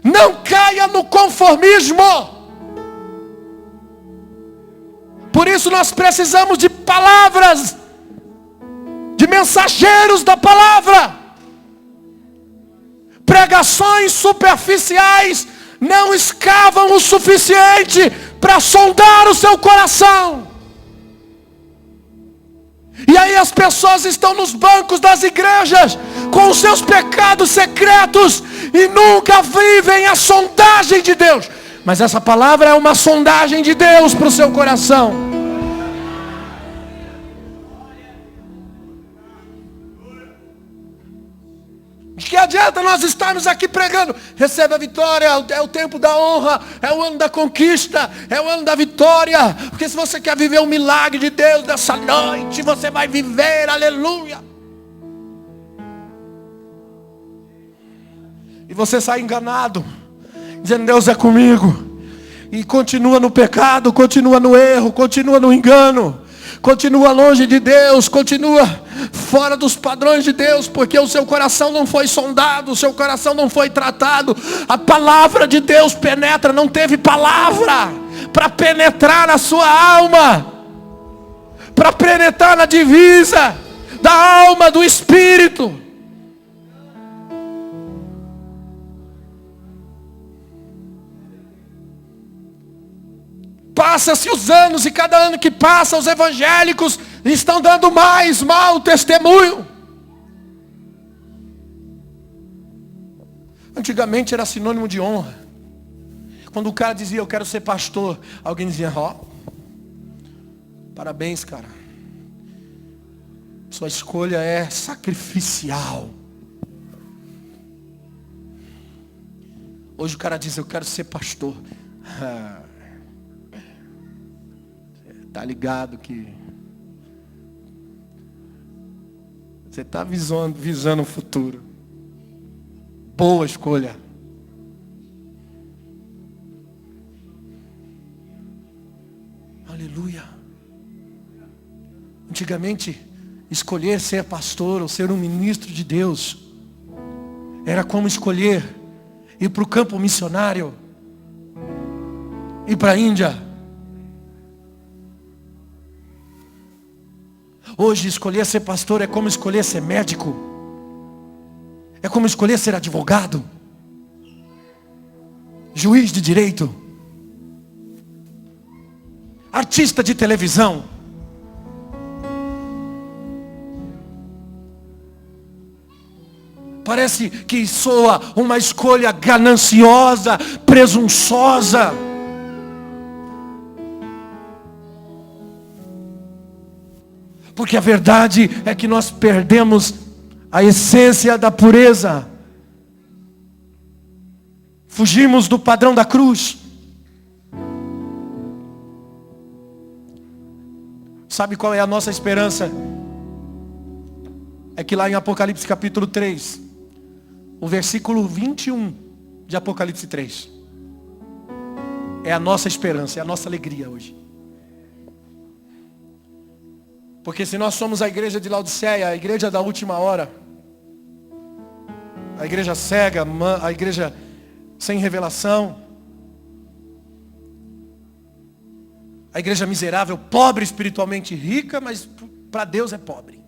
Speaker 1: Não caia no conformismo. Por isso nós precisamos de palavras, de mensageiros da palavra. Pregações superficiais não escavam o suficiente para sondar o seu coração. E aí as pessoas estão nos bancos das igrejas com os seus pecados secretos e nunca vivem a sondagem de Deus. Mas essa palavra é uma sondagem de Deus para o seu coração. De que adianta nós estarmos aqui pregando? Recebe a vitória, é o tempo da honra, é o ano da conquista, é o ano da vitória. Porque se você quer viver o milagre de Deus nessa noite, você vai viver, aleluia. E você sai enganado, dizendo Deus é comigo. E continua no pecado, continua no erro, continua no engano. Continua longe de Deus, continua fora dos padrões de Deus, porque o seu coração não foi sondado, o seu coração não foi tratado. A palavra de Deus penetra, não teve palavra para penetrar na sua alma, para penetrar na divisa da alma, do espírito. Passa-se os anos e cada ano que passa os evangélicos estão dando mais mau testemunho. Antigamente era sinônimo de honra. Quando o cara dizia eu quero ser pastor, alguém dizia ó, parabéns cara, sua escolha é sacrificial. Hoje o cara diz eu quero ser pastor. Tá ligado que você está visando o futuro. Boa escolha. Aleluia. Antigamente, escolher ser pastor ou ser um ministro de Deus era como escolher ir para o campo missionário, ir para a Índia. Hoje escolher ser pastor é como escolher ser médico. É como escolher ser advogado, juiz de direito, artista de televisão. Parece que soa uma escolha gananciosa, presunçosa. Porque a verdade é que nós perdemos a essência da pureza. Fugimos do padrão da cruz. Sabe qual é a nossa esperança? É que lá em Apocalipse capítulo 3, o versículo 21 de Apocalipse 3, é a nossa esperança, é a nossa alegria hoje. Porque se nós somos a igreja de Laodiceia, a igreja da última hora, a igreja cega, a igreja sem revelação, a igreja miserável, pobre espiritualmente, rica, mas para Deus é pobre.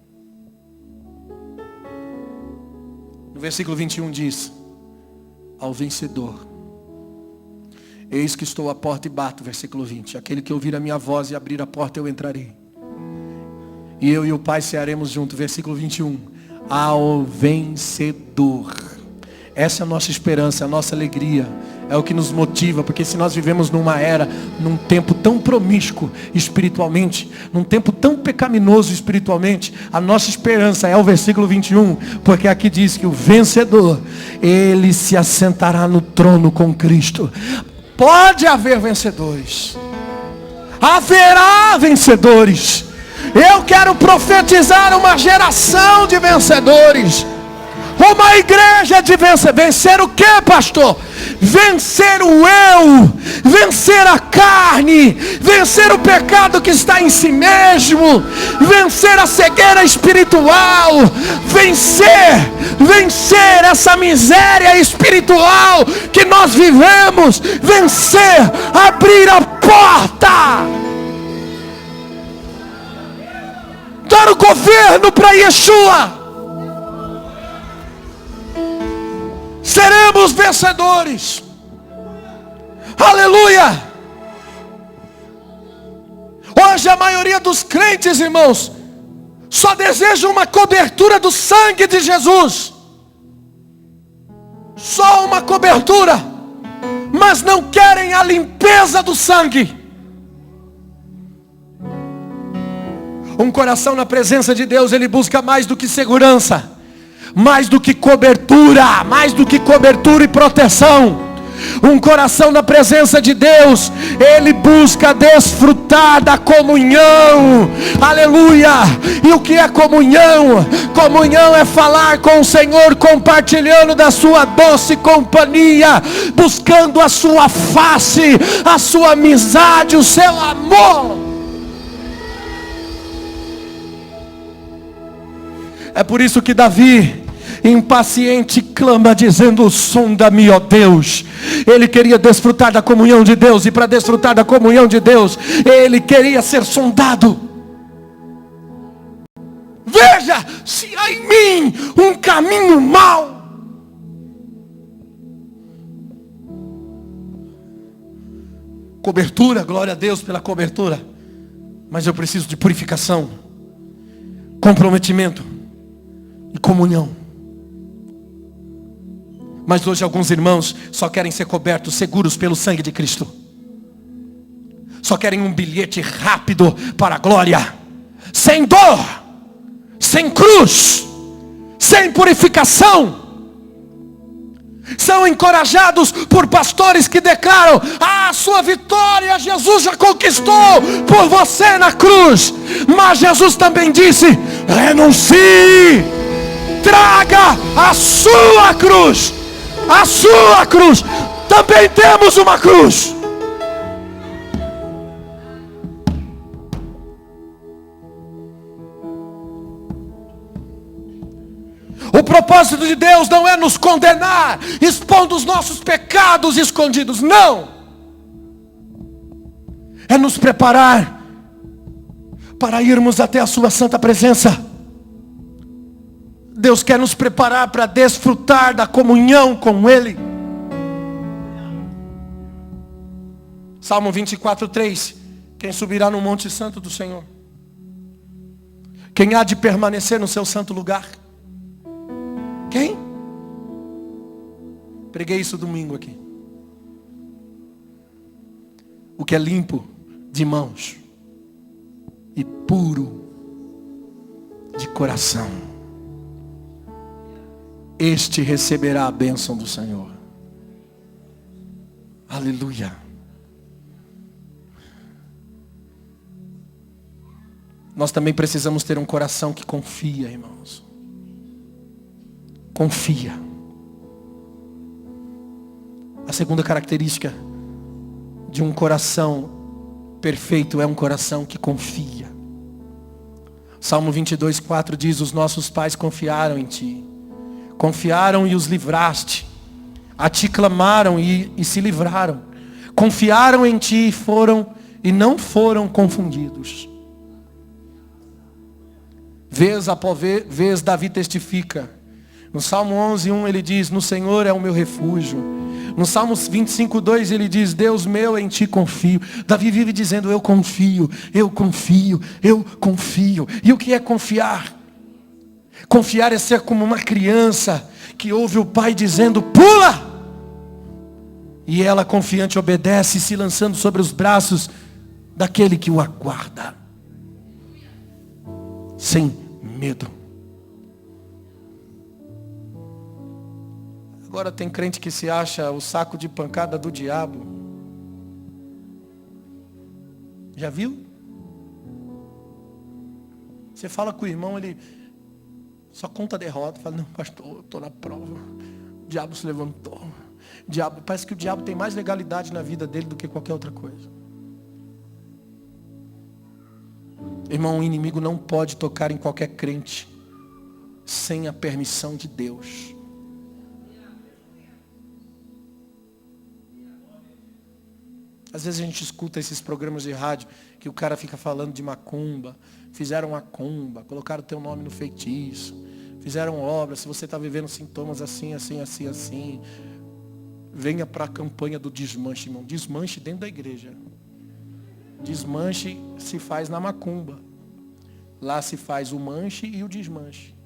Speaker 1: No versículo 21 diz: ao vencedor, eis que estou à porta e bato, versículo 20. Aquele que ouvir a minha voz e abrir a porta, eu entrarei. E eu e o Pai cearemos junto, versículo 21. Ao vencedor. Essa é a nossa esperança, a nossa alegria. É o que nos motiva, porque se nós vivemos numa era, num tempo tão promíscuo espiritualmente, num tempo tão pecaminoso espiritualmente, a nossa esperança é o versículo 21, porque aqui diz que o vencedor, ele se assentará no trono com Cristo. Pode haver vencedores. Haverá vencedores. Eu quero profetizar uma geração de vencedores. Uma igreja de vencer. Vencer o que, pastor? Vencer o eu. Vencer a carne. Vencer o pecado que está em si mesmo. Vencer a cegueira espiritual. Vencer essa miséria espiritual que nós vivemos. Vencer. Abrir a porta. Dar o governo para Yeshua. Seremos vencedores. Aleluia. Hoje a maioria dos crentes, irmãos, só deseja uma cobertura do sangue de Jesus. Só uma cobertura. Mas não querem a limpeza do sangue. Um coração na presença de Deus, ele busca mais do que segurança, mais do que cobertura e proteção. Um coração na presença de Deus, ele busca desfrutar da comunhão. Aleluia. E o que é comunhão? Comunhão é falar com o Senhor, compartilhando da sua doce companhia, buscando a sua face, a sua amizade, o seu amor. É por isso que Davi, impaciente, clama dizendo: sonda-me, ó Deus. Ele queria desfrutar da comunhão de Deus, e para desfrutar da comunhão de Deus, ele queria ser sondado. Veja se há em mim um caminho mau. Cobertura, glória a Deus pela cobertura, mas eu preciso de purificação, comprometimento e comunhão. Mas hoje alguns irmãos só querem ser cobertos, seguros pelo sangue de Cristo. Só querem um bilhete rápido para a glória, sem dor, sem cruz, sem purificação. São encorajados por pastores que declaram: a sua vitória Jesus já conquistou por você na cruz. Mas Jesus também disse: renuncie, traga a sua cruz. A sua cruz. Também temos uma cruz. O propósito de Deus não é nos condenar, expondo os nossos pecados escondidos. Não. É nos preparar para irmos até a sua santa presença. Deus quer nos preparar para desfrutar da comunhão com Ele. Salmo 24:3. Quem subirá no monte santo do Senhor? Quem há de permanecer no seu santo lugar? Quem? Preguei isso domingo aqui. O que é limpo de mãos e puro coração, este receberá a bênção do Senhor. Aleluia. Nós também precisamos ter um coração que confia, irmãos. Confia. A segunda característica de um coração perfeito é um coração que confia. Salmo 22:4 diz: os nossos pais confiaram em ti. Confiaram e os livraste. A ti clamaram e se livraram. Confiaram em ti e não foram confundidos. Vez após vez Davi testifica. No Salmo 11:1 ele diz: no Senhor é o meu refúgio. No Salmo 25:2 ele diz: Deus meu, em ti confio. Davi vive dizendo: eu confio, eu confio, eu confio. E o que é confiar? Confiar é ser como uma criança que ouve o pai dizendo: pula! E ela confiante obedece, se lançando sobre os braços daquele que o aguarda. Sem medo. Agora tem crente que se acha o saco de pancada do diabo. Já viu? Você fala com o irmão, ele só conta a derrota. Fala: não, pastor, eu estou na prova. O diabo se levantou. Parece que o diabo tem mais legalidade na vida dele do que qualquer outra coisa. Irmão, o inimigo não pode tocar em qualquer crente sem a permissão de Deus. Às vezes a gente escuta esses programas de rádio que o cara fica falando de macumba. Fizeram macumba, colocaram o teu nome no feitiço, fizeram obra. Se você está vivendo sintomas assim, assim, assim, assim, venha para a campanha do desmanche, irmão. Desmanche dentro da igreja. Desmanche se faz na macumba. Lá se faz o manche e o desmanche.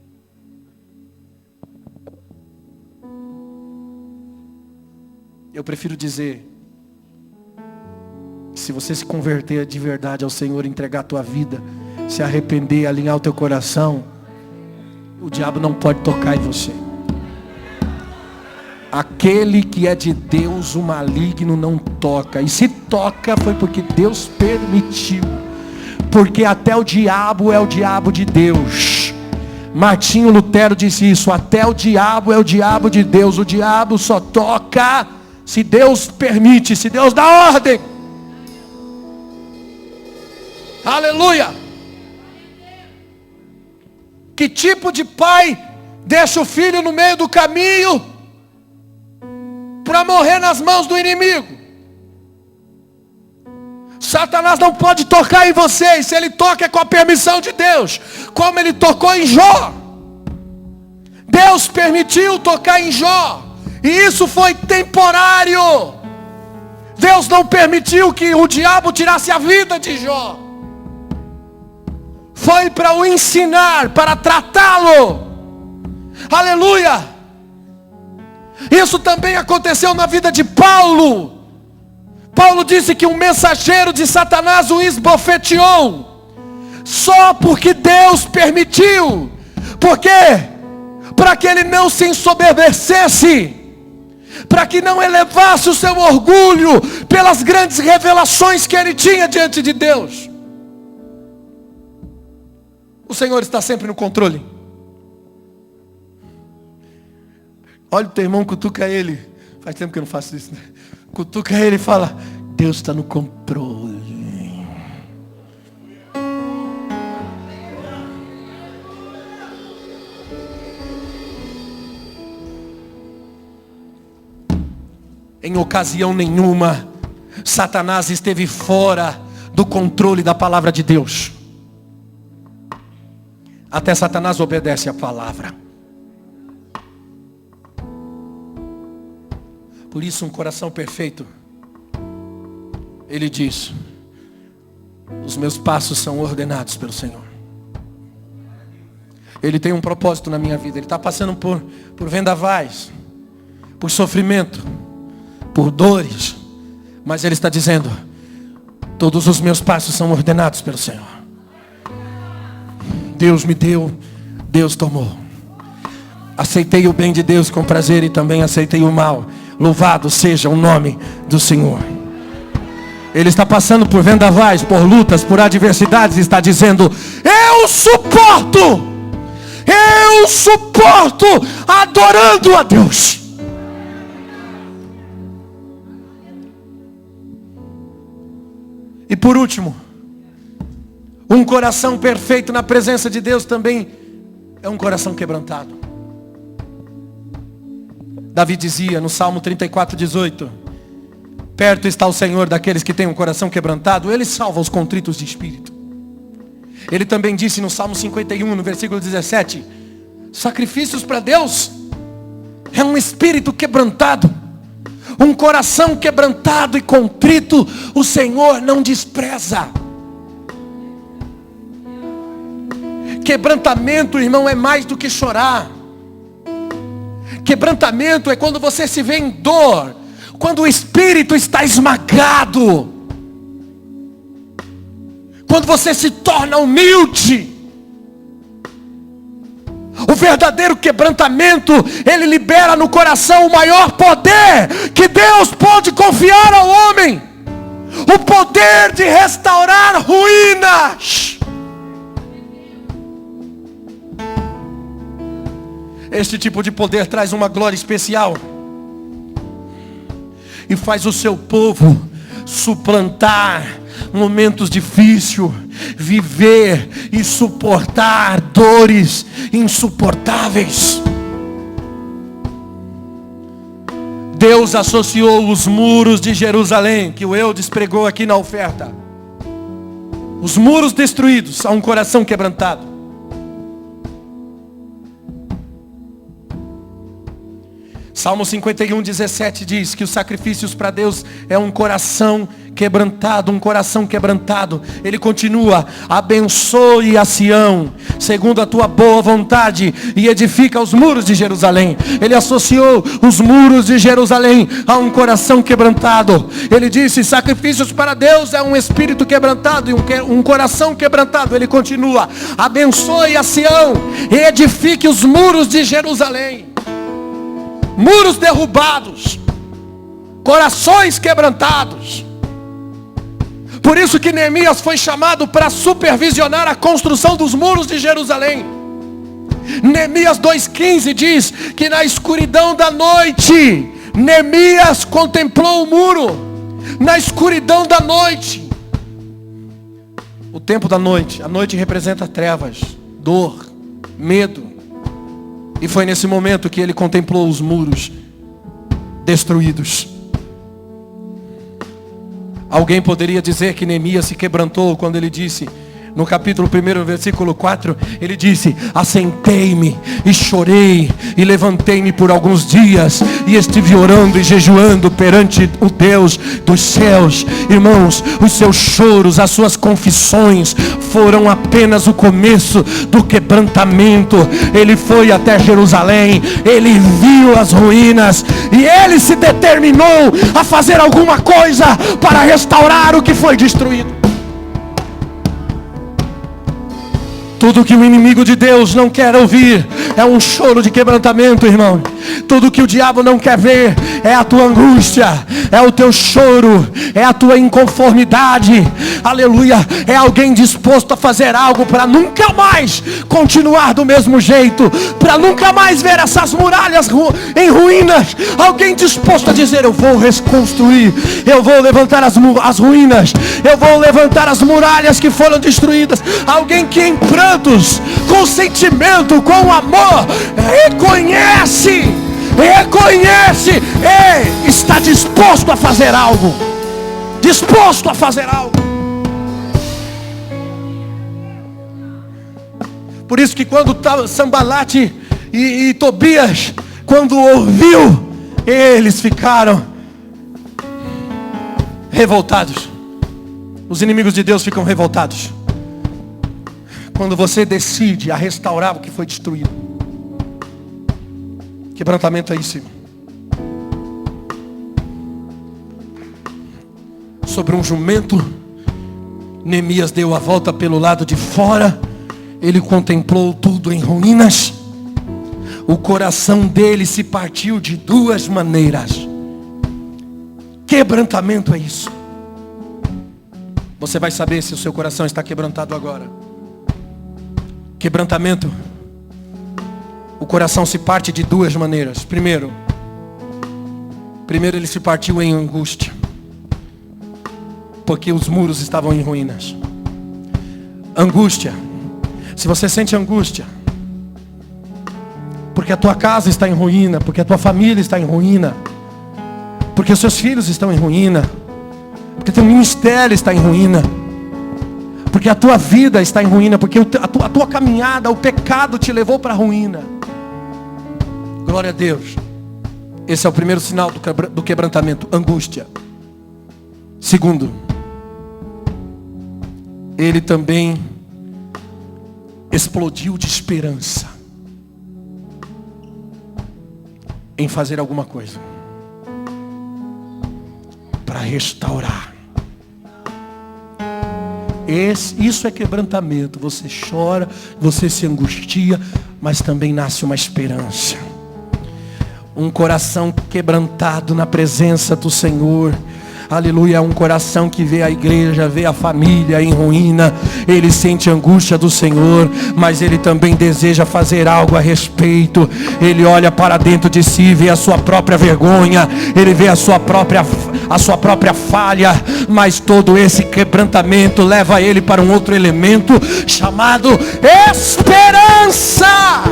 Speaker 1: Eu prefiro dizer: se você se converter de verdade ao Senhor, entregar a tua vida, se arrepender, alinhar o teu coração, o diabo não pode tocar em você. Aquele que é de Deus, o maligno não toca. E se toca foi porque Deus permitiu. Porque até o diabo é o diabo de Deus. Martinho Lutero disse isso: até o diabo é o diabo de Deus. O diabo só toca se Deus permite, se Deus dá ordem. Aleluia! Que tipo de pai deixa o filho no meio do caminho para morrer nas mãos do inimigo? Satanás não pode tocar em você. E se ele toca é com a permissão de Deus, como ele tocou em Jó. Deus permitiu tocar em Jó, e isso foi temporário. Deus não permitiu que o diabo tirasse a vida de Jó. Foi para o ensinar, para tratá-lo. Aleluia! Isso também aconteceu na vida de Paulo. Paulo disse que um mensageiro de Satanás o esbofeteou. Só porque Deus permitiu. Por quê? Para que ele não se ensoberbecesse. Para que não elevasse o seu orgulho pelas grandes revelações que ele tinha diante de Deus. O Senhor está sempre no controle. Olha o teu irmão, cutuca ele. Faz tempo que eu não faço isso, né? Cutuca ele e fala: Deus está no controle. Em ocasião nenhuma Satanás esteve fora do controle da palavra de Deus. Até Satanás obedece à palavra. Por isso um coração perfeito, ele diz: os meus passos são ordenados pelo Senhor. Ele tem um propósito na minha vida. Ele está passando por vendavais, por sofrimento, por dores, mas ele está dizendo: todos os meus passos são ordenados pelo Senhor. Deus me deu Deus tomou. Aceitei o bem de Deus com prazer e também aceitei o mal. Louvado seja o nome do Senhor. Ele está passando por vendavais, por lutas, por adversidades, e está dizendo: eu suporto adorando a Deus. E por último, um coração perfeito na presença de Deus também é um coração quebrantado. Davi dizia no Salmo 34:18: perto está o Senhor daqueles que têm um coração quebrantado, Ele salva os contritos de espírito. Ele também disse no Salmo 51, no versículo 17: sacrifícios para Deus é um espírito quebrantado, um coração quebrantado e contrito, o Senhor não despreza. Quebrantamento, irmão, é mais do que chorar. Quebrantamento é quando você se vê em dor, quando o espírito está esmagado, quando você se torna humilde. O verdadeiro quebrantamento, ele libera no coração o maior poder que Deus pode confiar ao homem: o poder de restaurar ruínas. Este tipo de poder traz uma glória especial e faz o seu povo suplantar momentos difíceis, viver e suportar dores insuportáveis. Deus associou os muros de Jerusalém, que o Eudes pregou aqui na oferta, os muros destruídos, a um coração quebrantado. Salmo 51:17 diz que os sacrifícios para Deus é um coração quebrantado, um coração quebrantado. Ele continua: abençoe a Sião, segundo a tua boa vontade, e edifica os muros de Jerusalém. Ele associou os muros de Jerusalém a um coração quebrantado. Ele disse: sacrifícios para Deus é um espírito quebrantado e um coração quebrantado. Ele continua: abençoe a Sião e edifique os muros de Jerusalém. Muros derrubados, corações quebrantados. Por isso que Neemias foi chamado para supervisionar a construção dos muros de Jerusalém. Neemias 2:15 diz que na escuridão da noite, Neemias contemplou o muro. Na escuridão da noite. O tempo da noite, a noite representa trevas, dor, medo. E foi nesse momento que ele contemplou os muros destruídos. Alguém poderia dizer que Neemias se quebrantou quando ele disse, no capítulo 1, versículo 4, ele disse: assentei-me e chorei e levantei-me por alguns dias e estive orando e jejuando perante o Deus dos céus. Irmãos, os seus choros, as suas confissões foram apenas o começo do quebrantamento. Ele foi até Jerusalém, ele viu as ruínas e ele se determinou a fazer alguma coisa para restaurar o que foi destruído. Tudo que o inimigo de Deus não quer ouvir é um choro de quebrantamento, irmão. Tudo que o diabo não quer ver é a tua angústia, é o teu choro, é a tua inconformidade. Aleluia. É alguém disposto a fazer algo para nunca mais continuar do mesmo jeito, para nunca mais ver essas muralhas em ruínas. Alguém disposto a dizer: eu vou reconstruir, eu vou levantar as ruínas, eu vou levantar as muralhas que foram destruídas. Alguém que em prantos, com sentimento, com amor, reconhece, está disposto a fazer algo. Disposto a fazer algo. Por isso que quando Sambalate e Tobias, quando ouviu, eles ficaram revoltados. Os inimigos de Deus ficam revoltados quando você decide a restaurar o que foi destruído. Quebrantamento é isso, irmão. Sobre um jumento, Neemias deu a volta pelo lado de fora. ele contemplou tudo em ruínas. O coração dele se partiu de duas maneiras. Quebrantamento é isso. Você vai saber se o seu coração está quebrantado agora. Quebrantamento. O coração se parte de duas maneiras. Primeiro ele se partiu em angústia, porque os muros estavam em ruínas. Angústia. Se você sente angústia, porque a tua casa está em ruína, porque a tua família está em ruína, porque os seus filhos estão em ruína, porque teu ministério está em ruína, porque a tua vida está em ruína, porque a tua caminhada, o pecado te levou para a ruína. Glória a Deus. Esse é o primeiro sinal do quebrantamento, angústia. Segundo, ele também explodiu de esperança em fazer alguma coisa para restaurar. Isso é quebrantamento. Você chora, você se angustia, mas também nasce uma esperança. Um coração quebrantado na presença do Senhor, aleluia, é um coração que vê a igreja, vê a família em ruína. Ele sente a angústia do Senhor, mas ele também deseja fazer algo a respeito. Ele olha para dentro de si, vê a sua própria vergonha, ele vê a sua própria falha, mas todo esse quebrantamento leva ele para um outro elemento chamado esperança.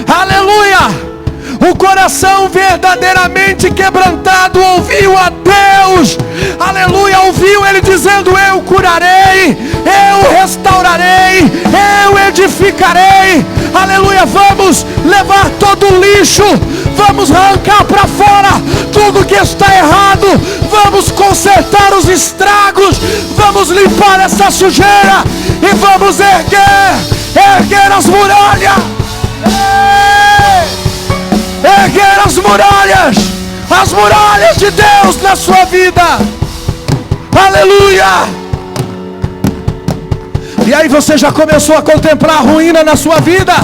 Speaker 1: Aleluia! O coração verdadeiramente quebrantado ouviu a Deus. Aleluia, ouviu ele dizendo: eu curarei, eu restaurarei, eu edificarei. Aleluia, vamos levar todo o lixo, vamos arrancar para fora tudo que está errado, vamos consertar os estragos, vamos limpar essa sujeira e vamos erguer as muralhas. Erguer as muralhas de Deus na sua vida. Aleluia. E aí você já começou a contemplar a ruína na sua vida.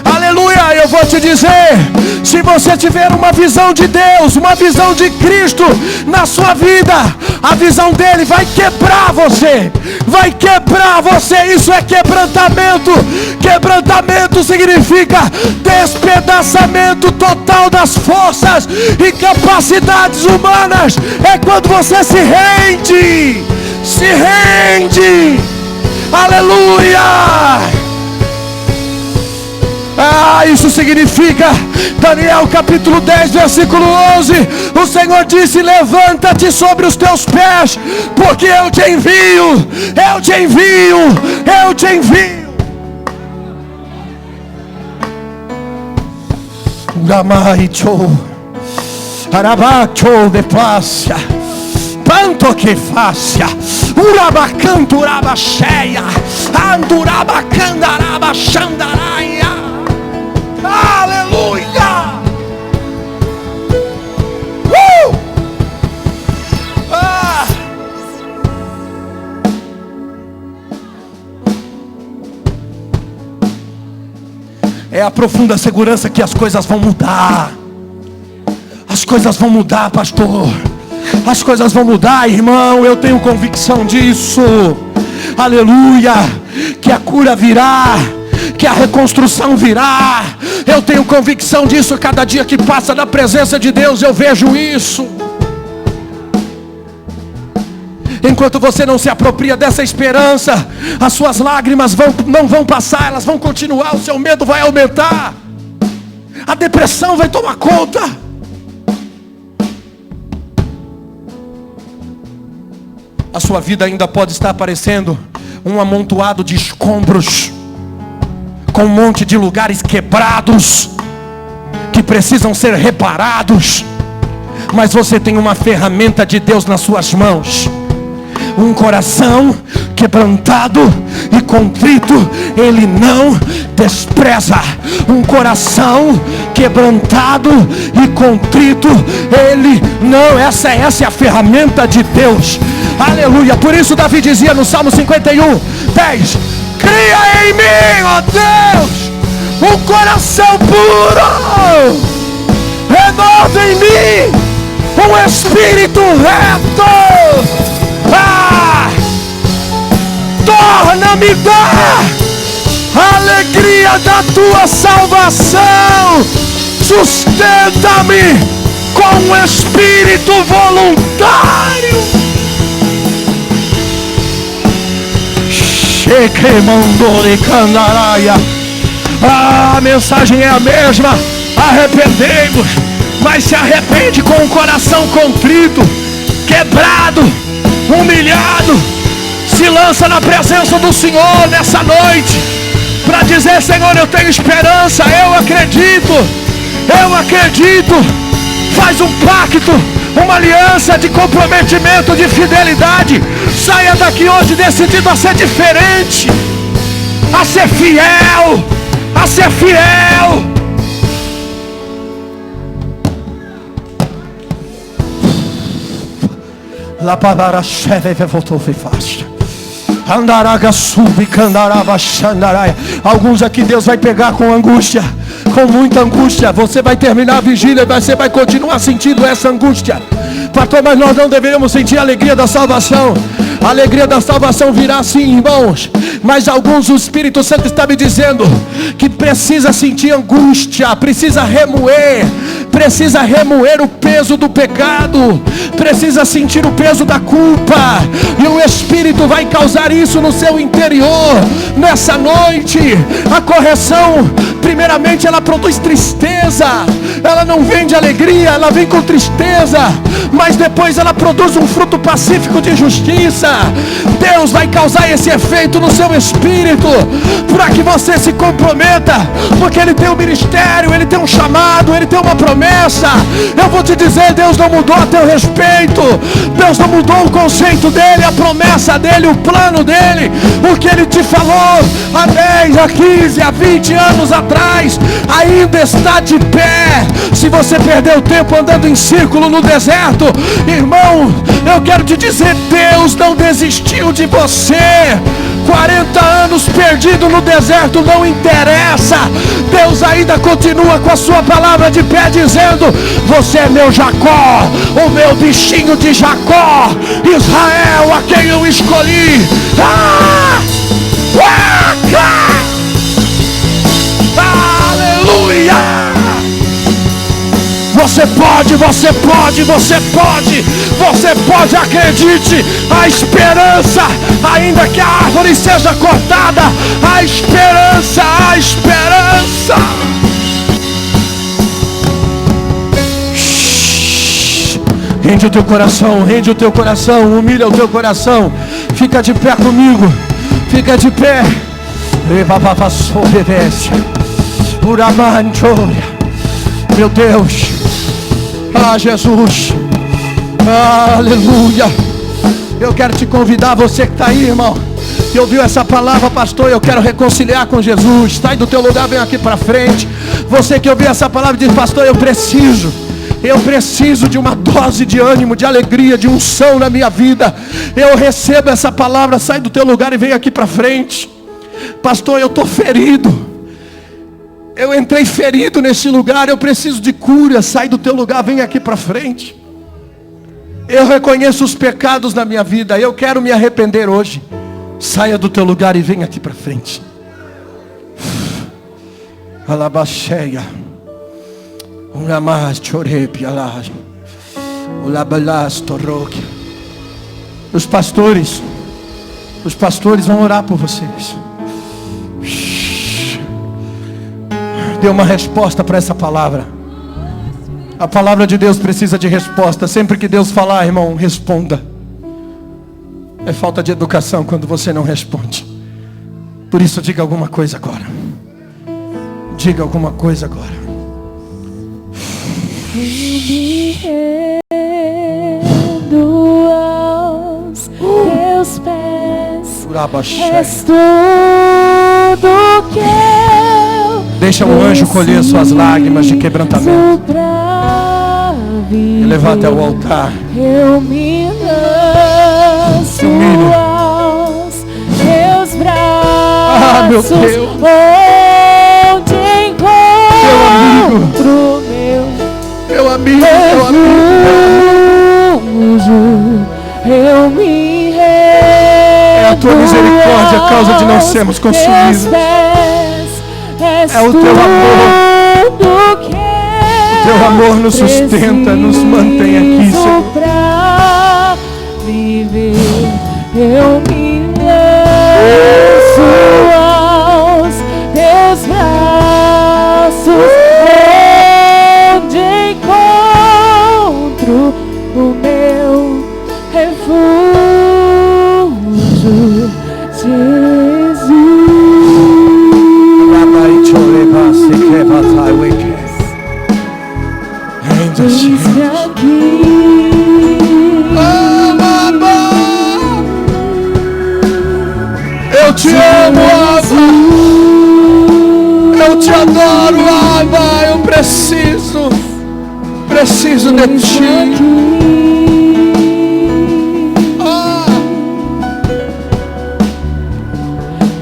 Speaker 1: Aleluia, eu vou te dizer, se você tiver uma visão de Deus, uma visão de Cristo na sua vida, a visão dele vai quebrar você, isso é quebrantamento. Quebrantamento significa despedaçamento total das forças e capacidades humanas. É quando você se rende, aleluia. Isso significa, Daniel capítulo 10, versículo 11, o Senhor disse: levanta-te sobre os teus pés, porque eu te envio. Arabacho de plácia, tanto que fácia, urabacanturaba cheia, andurabacandaraba xandaraia. Aleluia! É a profunda segurança que as coisas vão mudar. As coisas vão mudar, pastor. As coisas vão mudar, irmão. Eu tenho convicção disso. Aleluia! Que a cura virá, que a reconstrução virá. Eu tenho convicção disso. Cada dia que passa na presença de Deus eu vejo isso. Enquanto você não se apropria dessa esperança, as suas lágrimas não vão passar, elas vão continuar. O seu medo vai aumentar, a depressão vai tomar conta. A sua vida ainda pode estar parecendo um amontoado de escombros, com um monte de lugares quebrados que precisam ser reparados. Mas você tem uma ferramenta de Deus nas suas mãos. Um coração quebrantado e contrito Ele não despreza. Um coração quebrantado e contrito Ele não. Essa é a ferramenta de Deus. Aleluia. Por isso Davi dizia no Salmo 51:10: Cria em mim, ó Deus, um coração puro. Renova em mim um espírito reto. Torna-me dar a alegria da tua salvação. Sustenta-me com um espírito voluntário. A mensagem é a mesma. Arrependei-vos, mas se arrepende com um coração contrito, quebrado, humilhado. Se lança na presença do Senhor nessa noite, para dizer: Senhor, eu tenho esperança, eu acredito. Faz um pacto, uma aliança de comprometimento, de fidelidade. Saia daqui hoje decidido a ser diferente, a ser fiel, a ser fiel. La palavra cheve voltou fácil. Alguns aqui Deus vai pegar com angústia, com muita angústia. Você vai terminar a vigília, você vai continuar sentindo essa angústia. Pastor, mas nós não deveríamos sentir a alegria da salvação. A alegria da salvação virá sim, irmãos. Mas alguns, o Espírito Santo está me dizendo que precisa sentir angústia, precisa remoer o peso do pecado, precisa sentir o peso da culpa. E o Espírito vai causar isso no seu interior nessa noite. A correção, primeiramente, ela produz tristeza. Ela não vem de alegria, ela vem com tristeza. Mas depois ela produz um fruto pacífico de justiça. Deus vai causar esse efeito no seu espírito, para que você se comprometa, porque Ele tem um ministério, Ele tem um chamado, Ele tem uma promessa. Eu vou te dizer, Deus não mudou a teu respeito. Deus não mudou o conceito dEle, a promessa dEle, o plano dEle. O que Ele te falou há 10, há 15, há 20 anos atrás ainda está de pé. Se você perdeu tempo andando em círculo no deserto, irmão, eu quero te dizer, Deus não desistiu de você. 40 anos perdido no deserto não interessa. Deus ainda continua com a sua palavra de pé, dizendo: você é meu Jacó, o meu bichinho de Jacó, Israel, a quem eu escolhi. Aleluia! Você pode, acredite. A esperança, ainda que a árvore seja cortada, a esperança. Rende o teu coração, humilha o teu coração. Fica de pé comigo, fica de pé. Meu Deus, Jesus, aleluia. Eu quero te convidar, você que está aí, irmão, que ouviu essa palavra: pastor, eu quero reconciliar com Jesus. Sai do teu lugar, vem aqui para frente. Você que ouviu essa palavra e diz: pastor, eu preciso de uma dose de ânimo, de alegria, de unção na minha vida. Eu recebo essa palavra. Sai do teu lugar e vem aqui para frente. Pastor, eu estou ferido. Eu entrei ferido nesse lugar, eu preciso de cura. Sai do teu lugar, vem aqui para frente. Eu reconheço os pecados na minha vida, eu quero me arrepender hoje. Saia do teu lugar e vem aqui para frente. Alabaxeia. Os pastores vão orar por vocês. Dê uma resposta para essa palavra. A palavra de Deus precisa de resposta. Sempre que Deus falar, irmão, responda. É falta de educação quando você não responde. Por isso, diga alguma coisa agora. Diga alguma coisa agora.
Speaker 2: Eu me rendo aos teus pés. És tudo que eu
Speaker 1: Deixa o anjo colher suas lágrimas de quebrantamento e levar até o altar.
Speaker 2: Eu me lanço aos teus braços.
Speaker 1: teu.
Speaker 2: Onde encontro
Speaker 1: Meu amigo,
Speaker 2: eu me rendo.
Speaker 1: É a tua misericórdia a causa de não sermos consumidos. É o teu amor. O teu amor nos sustenta, nos mantém aqui, Senhor.
Speaker 2: Pra viver, eu me lanço aos teus braços, onde encontro o meu refúgio, Jesus. Eis-me aqui.
Speaker 1: Eu te amo, Abba. Eu te adoro, Abba. Eu preciso de ti.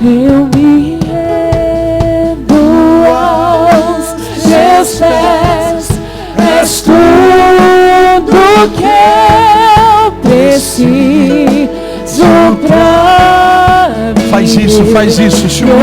Speaker 2: Eu me rendo aos teus pés. És tudo que eu preciso pra viver.
Speaker 1: Faz isso, Senhor.